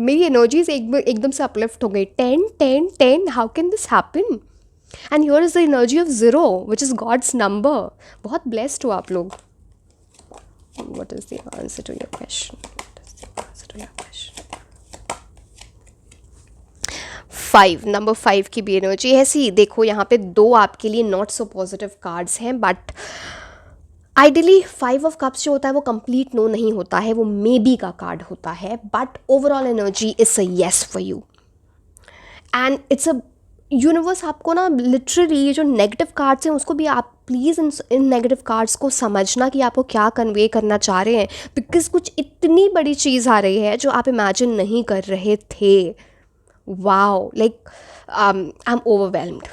मेरी एनर्जीज एकदम से अपलिफ्ट हो गई. 10 10 10. How can this happen? And here is the energy of 0, which is God's number. बहुत blessed हो आप लोग. What is the answer to your question? What is the answer to your question? 5. Number 5 की भी एनर्जी है. सी देखो यहाँ पे 2 आपके लिए नॉट सो पॉजिटिव कार्ड्स हैं, बट आइडियली 5 ऑफ कप्स जो होता है वो कंप्लीट नो नहीं होता है, वो मे बी का कार्ड होता है, but overall energy is a yes for you. And it's a universe आपको ना लिटरली ये जो नेगेटिव कार्ड्स हैं उसको भी आप प्लीज़ इन नेगेटिव कार्ड्स को समझना कि आपको क्या कन्वे करना चाह रहे हैं, बिकॉज कुछ इतनी बड़ी चीज़ आ रही है जो आप इमेजिन नहीं कर रहे थे. Wow, like I am overwhelmed.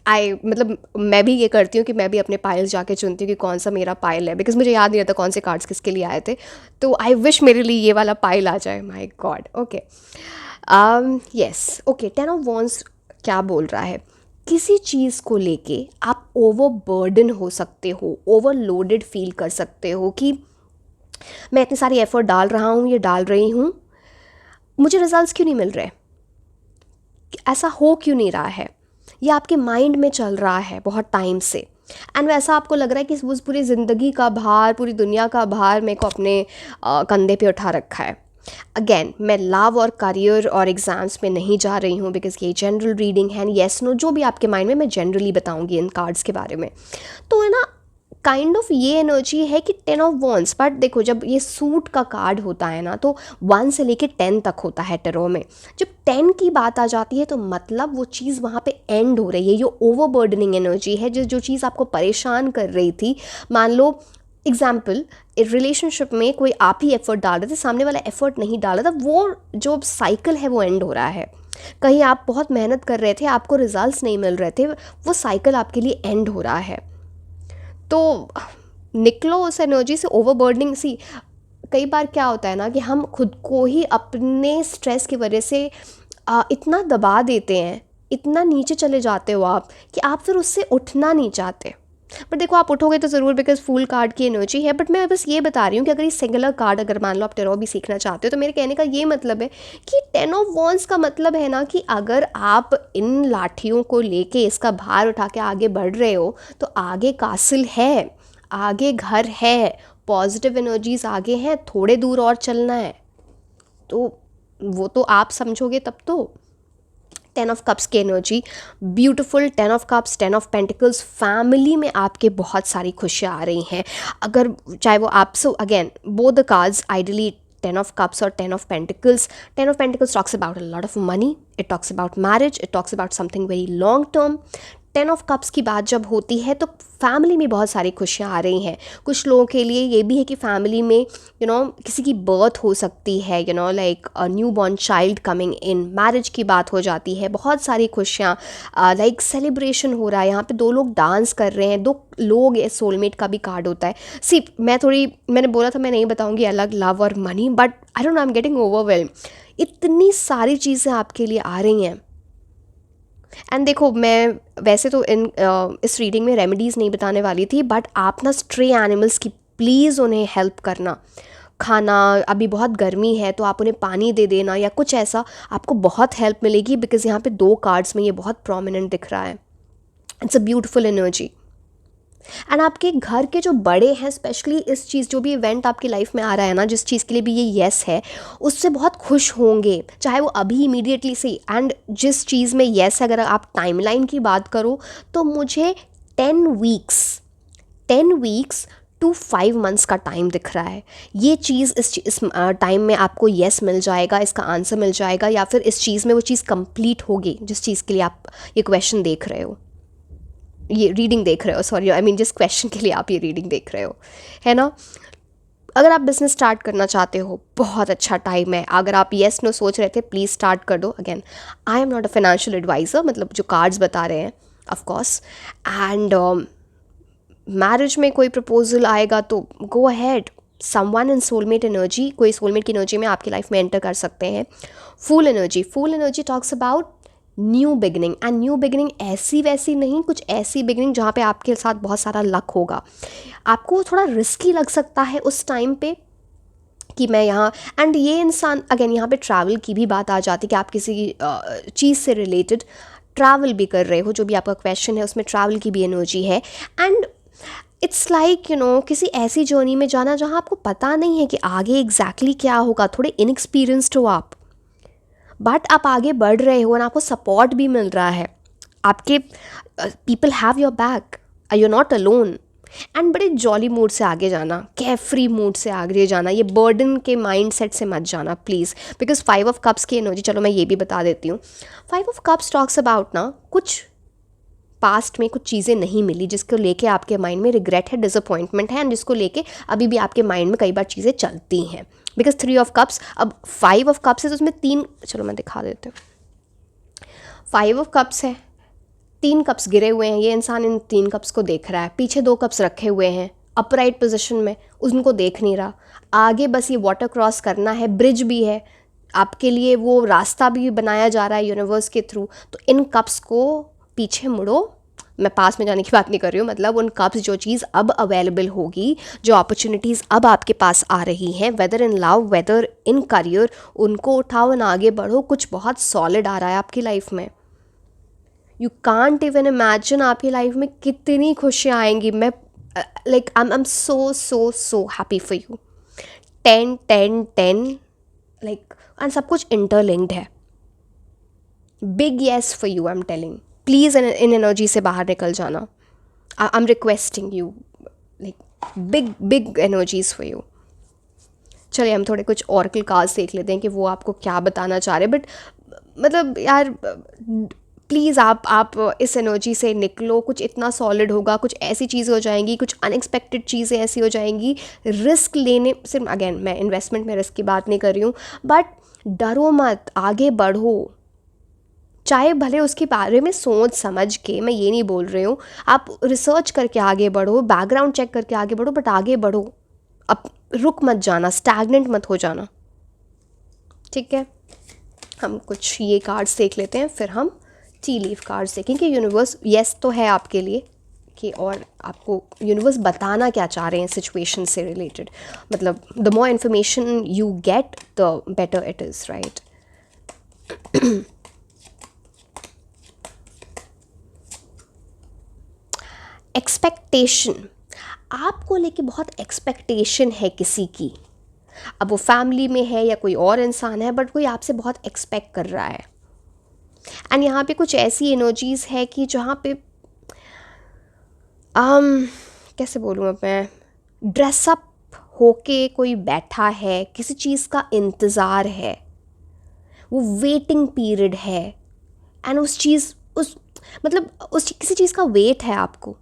मतलब मैं भी ये करती हूँ कि मैं भी अपने पाइल्स जाके चुनती हूँ कि कौन सा मेरा पाइल है, बिकॉज मुझे याद नहीं रहता कौन से कार्ड्स किसके लिए आए थे. तो आई विश मेरे लिए ये वाला पाइल आ जाए. My God. Okay, yes. Okay, 10 of wands क्या बोल रहा है? किसी चीज़ को लेके आप ओवरबर्डन हो सकते हो, ओवरलोडेड फील कर सकते हो कि मैं इतनी सारी एफर्ट डाल रहा हूँ, ये डाल रही हूँ, मुझे रिजल्ट्स क्यों नहीं मिल रहे, ऐसा हो क्यों नहीं रहा है. ये आपके माइंड में चल रहा है बहुत टाइम से, एंड वैसा आपको लग रहा है कि उस पूरी ज़िंदगी का भार, पूरी दुनिया का भार मेरे को अपने कंधे पे उठा रखा है. अगेन, मैं लव और करियर और एग्ज़ाम्स में नहीं जा रही हूँ, बिकॉज ये जनरल रीडिंग है. येस नो जो भी आपके माइंड में, मैं जनरली बताऊँगी इन कार्ड्स के बारे में. तो है ना, काइंड ऑफ ये एनर्जी है कि 10 ऑफ वॉन्ड्स. बट देखो, जब ये सूट का कार्ड होता है ना, तो 1 से लेके 10 तक होता है टेरो में. जब 10 की बात आ जाती है तो मतलब वो चीज़ वहाँ पे एंड हो रही है. ये ओवरबर्डनिंग एनर्जी है, जो चीज़ आपको परेशान कर रही थी. मान लो एग्जाम्पल, रिलेशनशिप में कोई आप ही एफर्ट डाल रहे थे, सामने वाला एफर्ट नहीं डाल रहा था, वो जो साइकिल है वो एंड हो रहा है. कहीं आप बहुत मेहनत कर रहे थे, आपको रिजल्ट्स नहीं मिल रहे थे, वो साइकिल आपके लिए एंड हो रहा है. तो निकलो उस एनर्जी से. ओवरबर्डनिंग, सी कई बार क्या होता है ना कि हम खुद को ही अपने स्ट्रेस की वजह से इतना दबा देते हैं, इतना नीचे चले जाते हो आप कि आप फिर उससे उठना नहीं चाहते. बट देखो, आप उठोगे तो ज़रूर, बिकॉज फुल कार्ड की एनर्जी है. बट मैं बस ये बता रही हूँ कि अगर ये सिंगुलर कार्ड, अगर मान लो आप टेरो भी सीखना चाहते हो, तो मेरे कहने का ये मतलब है कि 10 ऑफ वॉन्ड्स का मतलब है ना कि अगर आप इन लाठियों को लेके इसका भार उठा के आगे बढ़ रहे हो, तो आगे कासिल है, आगे घर है, पॉजिटिव एनर्जीज आगे हैं, थोड़े दूर और चलना है. तो वो तो आप समझोगे तब तो. 10 ऑफ कप्स की energy beautiful. 10 of cups, 10 of pentacles, family में आपके बहुत सारी खुशियाँ आ रही हैं. अगर चाहे वो आप, so again both the cards ideally 10 of cups or 10 of pentacles. 10 of pentacles talks about a lot of money. It talks about marriage. It talks about something very long term. 10 of cups की बात जब होती है तो फैमिली में बहुत सारी खुशियाँ आ रही हैं. कुछ लोगों के लिए ये भी है कि फैमिली में किसी की बर्थ हो सकती है, like a new born child coming in. Marriage की बात हो जाती है, बहुत सारी खुशियाँ, लाइक सेलिब्रेशन हो रहा है. यहाँ पे 2 लोग डांस कर रहे हैं, 2 लोग, ये सोलमेट का भी कार्ड होता है. सी मैंने बोला था मैं नहीं बताऊँगी अलग लव और money, but I don't know, I am getting overwhelm. इतनी सारी चीज़ें आपके लिए आ रही हैं. एंड देखो, मैं वैसे तो इस रीडिंग में रेमेडीज़ नहीं बताने वाली थी, बट आप ना स्ट्रे एनिमल्स की प्लीज़ उन्हें हेल्प करना. खाना, अभी बहुत गर्मी है तो आप उन्हें पानी दे देना या कुछ ऐसा, आपको बहुत हेल्प मिलेगी. बिकॉज यहाँ पे 2 कार्ड्स में ये बहुत प्रोमिनेंट दिख रहा है. It's a beautiful energy. And आपके घर के जो बड़े हैं, स्पेशली इस चीज़, जो भी इवेंट आपकी लाइफ में आ रहा है ना, जिस चीज़ के लिए भी ये येस है, उससे बहुत खुश होंगे, चाहे वो अभी इमीडिएटली से. एंड जिस चीज़ में येस है, अगर आप टाइमलाइन की बात करो तो मुझे 10 वीक्स टू 5 मंथ्स का टाइम दिख रहा है. ये चीज़ इस टाइम में आपको येस मिल जाएगा, इसका आंसर मिल जाएगा, या फिर इस चीज़ में वो चीज़ कंप्लीट होगी जिस चीज़ के लिए आप ये क्वेश्चन देख रहे हो, ये रीडिंग देख रहे हो. सॉरी, आई मीन जिस क्वेश्चन के लिए आप ये रीडिंग देख रहे हो, है ना. अगर आप बिज़नेस स्टार्ट करना चाहते हो, बहुत अच्छा टाइम है. अगर आप येस नो सोच रहे थे, प्लीज़ स्टार्ट कर दो. Again, I am not a financial advisor, मतलब जो कार्ड्स बता रहे हैं, ऑफ कोर्स. एंड मैरिज में कोई प्रपोजल आएगा तो go ahead. Someone in soulmate energy, कोई सोलमेट की एनर्जी में आपकी लाइफ में एंटर कर सकते हैं. Fool energy talks about new beginning, and new beginning ऐसी वैसी नहीं, कुछ ऐसी बिगनिंग जहाँ पे आपके साथ बहुत सारा लक होगा। आपको थोड़ा रिस्की लग सकता है उस टाइम पे कि मैं यहाँ, एंड ये इंसान अगेन यहाँ पे ट्रैवल की भी बात आ जाती है कि आप किसी चीज़ से रिलेटेड ट्रैवल भी कर रहे हो, जो भी आपका क्वेश्चन है उसमें ट्रैवल की भी एनर्जी है। एंड इट्स लाइक किसी ऐसी जर्नी में जाना जहाँ आपको पता नहीं है कि आगे एग्जैक्टली क्या होगा, थोड़े इनएक्सपीरियंस्ड हो आप, बट आप आगे बढ़ रहे हो और आपको सपोर्ट भी मिल रहा है, आपके people have your back, you not alone. And बड़े जॉली मूड से आगे जाना, केयरफ्री मूड से आगे जाना, ये बर्डन के माइंड सेट से मत जाना प्लीज़, बिकॉज 5 ऑफ कप्स की एनर्जी, चलो मैं ये भी बता देती हूँ। 5 ऑफ कप्स टॉक्स अबाउट ना, कुछ पास्ट में कुछ चीज़ें नहीं मिली जिसको लेके आपके माइंड में रिग्रेट है, डिसअपॉइंटमेंट है, एंड जिसको लेके अभी भी आपके माइंड में कई बार चीज़ें चलती हैं, बिकॉज 3 ऑफ कप्स, अब 5 ऑफ कप्स है तो उसमें 3, चलो मैं दिखा देती हूँ। 5 ऑफ कप्स है, 3 कप्स गिरे हुए हैं, ये इंसान इन 3 कप्स को देख रहा है, पीछे 2 कप्स रखे हुए हैं अपराइट पोजिशन में, उनको देख नहीं रहा, आगे बस ये वाटर क्रॉस करना है, ब्रिज भी है आपके लिए, वो रास्ता भी बनाया जा रहा है यूनिवर्स के थ्रू। तो इन कप्स को पीछे मुड़ो, मैं पास में जाने की बात नहीं कर रही हूँ, मतलब उन कप्स, जो चीज़ अब अवेलेबल होगी, जो अपॉर्चुनिटीज़ अब आपके पास आ रही हैं, whether in love, whether in career, उनको उठाओ और आगे बढ़ो। कुछ बहुत सॉलिड आ रहा है आपकी लाइफ में, यू कांट इवन इमेजिन आपकी लाइफ में कितनी खुशियाँ आएंगी। मैं like I am so so so happy for you. 10 10 10 like, and सब कुछ इंटरलिंक्ड है। Big yes for you, I am telling, please in energy से बाहर निकल जाना, I am requesting you, like big big energies for you. चलिए हम थोड़े कुछ ऑरेकल कार्ड्स देख लेते हैं कि वो आपको क्या बताना चाह रहे हैं, बट मतलब यार प्लीज़ आप इस एनर्जी से निकलो, कुछ इतना सॉलिड होगा, कुछ ऐसी चीज़ें हो जाएंगी, कुछ अनएक्सपेक्टेड चीज़ें ऐसी हो जाएंगी, रिस्क लेने, सिर्फ अगेन मैं इन्वेस्टमेंट में रिस्क की बात नहीं कर रही हूँ, बट डरो मत, आगे बढ़ो, चाहे भले उसके बारे में सोच समझ के, मैं ये नहीं बोल रही हूँ, आप रिसर्च करके आगे बढ़ो, बैकग्राउंड चेक करके आगे बढ़ो, बट आगे बढ़ो, अब रुक मत जाना, स्टैग्नेंट मत हो जाना, ठीक है। हम कुछ ये कार्ड्स देख लेते हैं, फिर हम टी लीफ कार्ड्स देखें कि यूनिवर्स येस तो है आपके लिए, कि और आपको यूनिवर्स बताना क्या चाह रहे हैं सिचुएशन से रिलेटेड। मतलब the more information you get the better it is, right. Expectation, आपको लेके बहुत एक्सपेक्टेशन है किसी की, अब वो फैमिली में है या कोई और इंसान है, बट कोई आपसे बहुत एक्सपेक्ट कर रहा है। एंड यहाँ पे कुछ ऐसी एनर्जीज़ है कि जहाँ पे कैसे बोलूँ अब मैं, ड्रेसअप होके कोई बैठा है, किसी चीज़ का इंतज़ार है, वो वेटिंग पीरियड है, एंड उस चीज़, उस मतलब उस किसी चीज़ का वेट है आपको,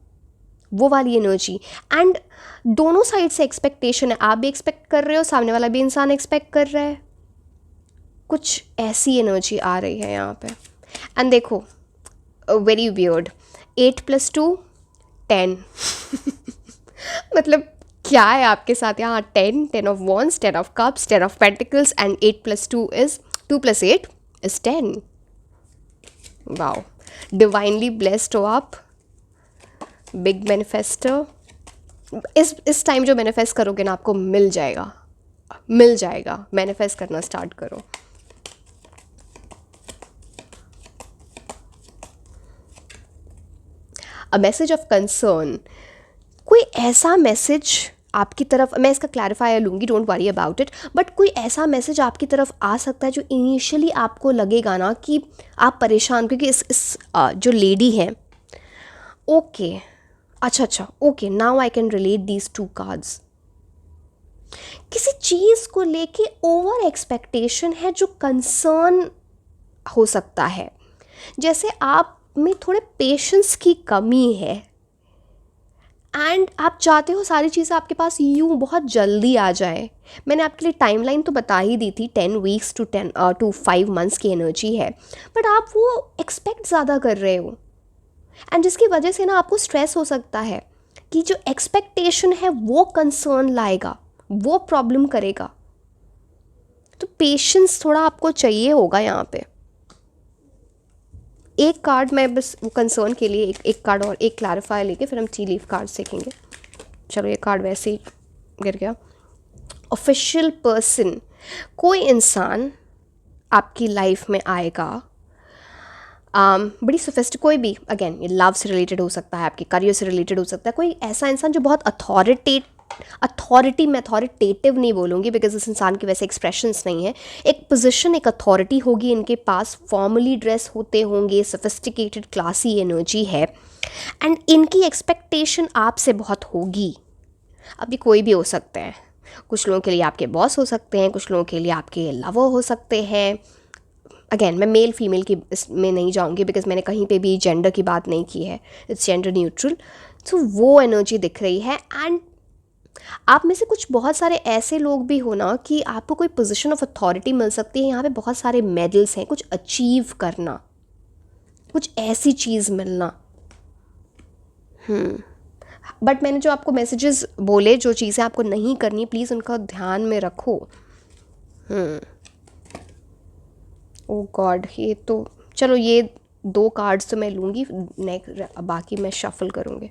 वो वाली एनर्जी। एंड दोनों साइड से एक्सपेक्टेशन है, आप भी एक्सपेक्ट कर रहे हो, सामने वाला भी इंसान एक्सपेक्ट कर रहा है, कुछ ऐसी एनर्जी आ रही है यहाँ पे। एंड देखो, वेरी वियर्ड, 8 + 2 10 मतलब क्या है आपके साथ यहाँ, 10 of wands, 10 of cups, 10 of pentacles, and 8 + 2 is 2 + 8 is 10। Wow, divinely blessed हो आप, बिग मैनिफेस्टर। इस टाइम जो मैनिफेस्ट करोगे ना, आपको मिल जाएगा, मिल जाएगा, मैनिफेस्ट करना स्टार्ट करो। अ मैसेज ऑफ कंसर्न, कोई ऐसा मैसेज आपकी तरफ, मैं इसका क्लैरिफायर लूँगी, don't worry about it, but कोई ऐसा मैसेज आपकी तरफ आ सकता है जो इनिशियली आपको लगेगा ना कि आप परेशान, क्योंकि इस जो लेडी है, ओके अच्छा okay, now I can relate these 2 cards. किसी चीज़ को लेके ओवर एक्सपेक्टेशन है जो कंसर्न हो सकता है, जैसे आप में थोड़े पेशेंस की कमी है, एंड आप चाहते हो सारी चीज़ें आपके पास यूँ बहुत जल्दी आ जाए। मैंने आपके लिए टाइमलाइन तो बता ही दी थी, 10 वीक्स टू 5 मंथ्स की एनर्जी है, बट आप वो एक्सपेक्ट ज़्यादा कर रहे हो, एंड जिसकी वजह से ना आपको स्ट्रेस हो सकता है कि जो एक्सपेक्टेशन है वो कंसर्न लाएगा, वो प्रॉब्लम करेगा। तो पेशेंस थोड़ा आपको चाहिए होगा यहाँ पे। एक कार्ड मैं बस कंसर्न के लिए एक कार्ड और एक क्लैरिफायर लेके फिर हम टी लीफ कार्ड सीखेंगे। चलो ये कार्ड वैसे ही गिर गया। ऑफिशियल पर्सन, कोई इंसान आपकी लाइफ में आएगा, बड़ी सोफिस्ट, कोई भी, अगेन ये लव से रिलेटेड हो सकता है, आपके करियर से रिलेटेड हो सकता है, कोई ऐसा इंसान जो बहुत मैं अथॉरिटेटिव नहीं बोलूँगी बिकॉज इस इंसान के वैसे एक्सप्रेशंस नहीं है, एक पोजीशन, एक अथॉरिटी होगी इनके पास, फॉर्मली ड्रेस होते होंगे, सोफिस्टिकेटेड क्लासी एनर्जी है, एंड इनकी एक्सपेक्टेशन आपसे बहुत होगी। अब ये कोई भी हो सकते हैं, कुछ लोगों के लिए आपके बॉस हो सकते हैं, कुछ लोगों के लिए आपके लवर हो सकते हैं। अगेन मैं मेल फीमेल की इसमें नहीं जाऊंगी बिकॉज मैंने कहीं पे भी जेंडर की बात नहीं की है, इट्स जेंडर न्यूट्रल। तो वो एनर्जी दिख रही है, एंड आप में से कुछ बहुत सारे ऐसे लोग भी हो ना कि आपको कोई पोजीशन ऑफ अथॉरिटी मिल सकती है, यहाँ पे बहुत सारे मेडल्स हैं, कुछ अचीव करना, कुछ ऐसी चीज़ मिलना। बट मैंने जो आपको मैसेजेस बोले, जो चीज़ें आपको नहीं करनी, प्लीज़ उनका ध्यान में रखो। ओ गॉड, ये तो चलो ये 2 कार्ड्स तो मैं लूँगी, नेक्स्ट बाकी मैं शफल करूँगी।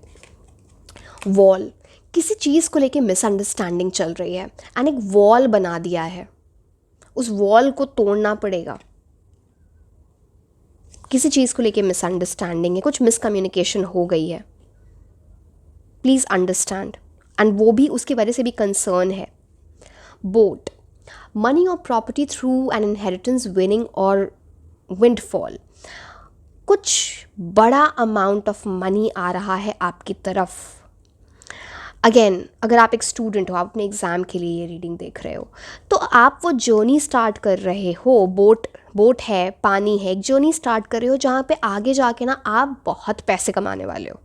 वॉल, किसी चीज़ को लेके मिसअंडरस्टैंडिंग चल रही है एंड एक वॉल बना दिया है, उस वॉल को तोड़ना पड़ेगा। किसी चीज़ को लेके मिसअंडरस्टैंडिंग है, कुछ मिसकम्युनिकेशन हो गई है, प्लीज़ अंडरस्टैंड, एंड वो भी उसकी वजह से भी कंसर्न है। बोट, मनी और property through an inheritance, winning और विंडफॉल, कुछ बड़ा अमाउंट ऑफ मनी आ रहा है आपकी तरफ। अगेन अगर आप एक स्टूडेंट हो, आप अपने एग्ज़ाम के लिए ये रीडिंग देख रहे हो, तो आप वो जर्नी स्टार्ट कर रहे हो, बोट है, पानी है, एक जर्नी स्टार्ट कर रहे हो जहाँ पे आगे जाके ना आप बहुत पैसे कमाने वाले हो।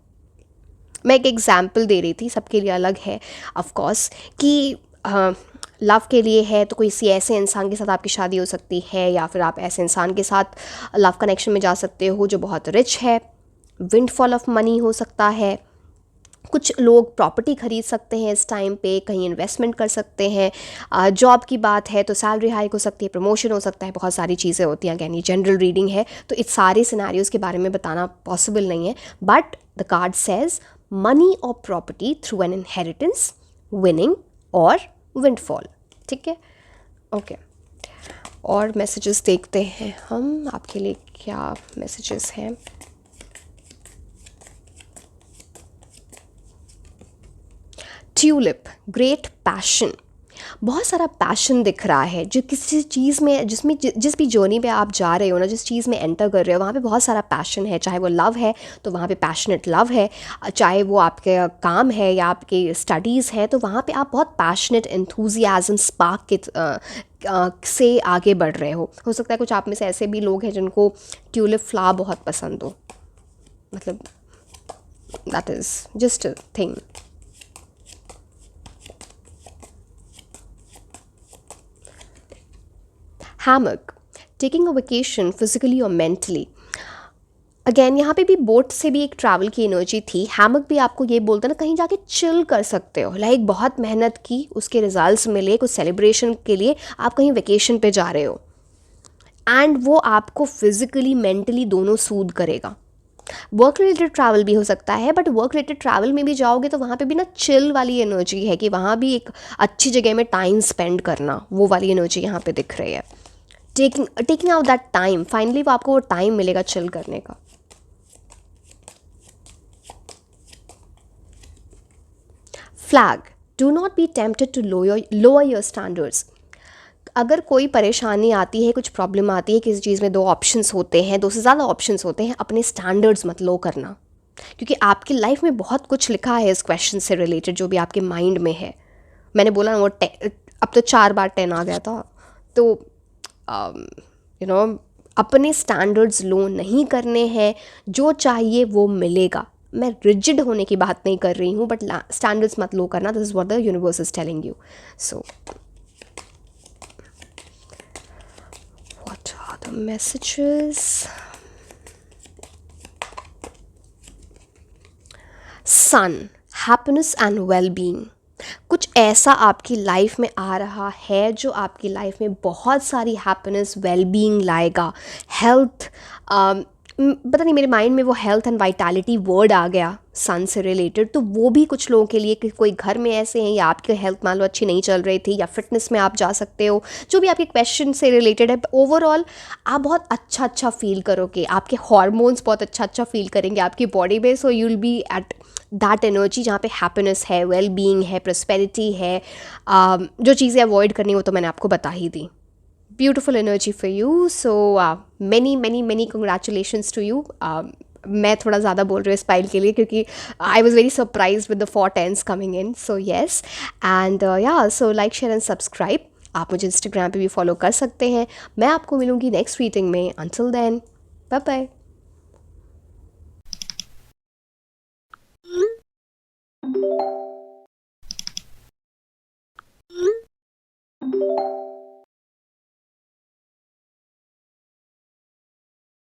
मैं एक एग्ज़ाम्पल दे रही थी, सबके लिए अलग है ऑफ कोर्स, कि लव के लिए है तो कोई ऐसे इंसान के साथ आपकी शादी हो सकती है, या फिर आप ऐसे इंसान के साथ लव कनेक्शन में जा सकते हो जो बहुत रिच है, विंडफॉल ऑफ मनी हो सकता है, कुछ लोग प्रॉपर्टी खरीद सकते हैं इस टाइम पे, कहीं इन्वेस्टमेंट कर सकते हैं, जॉब की बात है तो सैलरी हाइक हो सकती है, प्रमोशन हो सकता है, बहुत सारी चीज़ें होती हैं। अगेन ये जनरल रीडिंग है तो इस सारे सिनेरियोज़ के बारे में बताना पॉसिबल नहीं है, but the card says money और property through an inheritance, winning और विंडफॉल। ठीक है, ओके। और मैसेजेस देखते हैं हम, आपके लिए क्या मैसेजेस हैं। ट्यूलिप, ग्रेट पैशन, बहुत सारा पैशन दिख रहा है, जो किसी चीज़ में, जिस भी जर्नी पे आप जा रहे हो ना, जिस चीज़ में एंटर कर रहे हो वहाँ पे बहुत सारा पैशन है, चाहे वो लव है तो वहाँ पे पैशनेट लव है, चाहे वो आपके काम है या आपके स्टडीज़ है तो वहाँ पे आप बहुत पैशनेट एंथुजियाज्म स्पार्क के से आगे बढ़ रहे हो सकता है कुछ आप में से ऐसे भी लोग हैं जिनको ट्यूलिप फ्लावर बहुत पसंद हो, मतलब that is just a thing. Hammock, taking a vacation physically और मेंटली। अगेन यहाँ पे भी बोट से भी एक ट्रैवल की एनर्जी थी। हैमक भी आपको ये बोलता है ना, कहीं जाके चिल कर सकते हो, लाइक बहुत मेहनत की, उसके रिजल्ट्स मिले, कुछ सेलिब्रेशन के लिए आप कहीं वेकेशन पे जा रहे हो, एंड वो आपको फिजिकली मेंटली दोनों सूद करेगा। वर्क रिलेटेड ट्रैवल भी हो सकता है, बट वर्क रिलेटेड ट्रैवल में भी जाओगे तो वहाँ पे भी ना चिल वाली एनर्जी है, कि वहाँ भी एक अच्छी जगह में टाइम स्पेंड करना, वो वाली एनर्जी यहाँ पे दिख रही है। Taking out that time, finally वो आपको वो टाइम मिलेगा चिल करने का। Flag, do not be tempted to lower your standards. अगर कोई परेशानी आती है, कुछ प्रॉब्लम आती है किसी चीज़ में, 2 ऑप्शंस होते हैं, 2 से ज़्यादा ऑप्शंस होते हैं, अपने स्टैंडर्ड्स मत लो करना, क्योंकि आपकी लाइफ में बहुत कुछ लिखा है इस क्वेश्चन से रिलेटेड जो भी आपके माइंड में है। मैंने बोला ना वो अब तो 4 बार 10 आ गया था, तो अपने स्टैंडर्ड्स लो नहीं करने हैं, जो चाहिए वो मिलेगा। मैं रिजिड होने की बात नहीं कर रही हूँ, बट स्टैंडर्ड्स मत लो करना, this is what the universe is telling you. So what are the messages? Son, happiness and wellbeing, कुछ ऐसा आपकी लाइफ में आ रहा है जो आपकी लाइफ में बहुत सारी हैप्पीनेस वेलबींग लाएगा। हेल्थ, पता नहीं मेरे माइंड में वो हेल्थ एंड वाइटैलिटी वर्ड आ गया सन से रिलेटेड, तो वो भी कुछ लोगों के लिए कि कोई घर में ऐसे हैं या आपकी हेल्थ मान लो अच्छी नहीं चल रही थी या फिटनेस में आप जा सकते हो, जो भी आपके क्वेश्चन से रिलेटेड है, ओवरऑल आप बहुत अच्छा फील करोगे, आपके हॉर्मोन्स बहुत अच्छा फील करेंगे आपकी बॉडी में, so you will be at that energy जहाँ पे हैप्पीनेस है, वेल बीइंग है, प्रॉस्पेरिटी है। जो चीज़ें अवॉइड करनी वो तो मैंने आपको बता ही दी। Beautiful energy for you, so many congratulations to you. मैं थोड़ा ज़्यादा बोल रही हूँ स्पाइल के लिए क्योंकि I was very surprise with the 4 10s coming in, so yes. And yeah so like share and subscribe. आप मुझे इंस्टाग्राम पे भी फॉलो कर सकते हैं। मैं आपको मिलूँगी नेक्स्ट मीटिंग में। Until then, bye bye.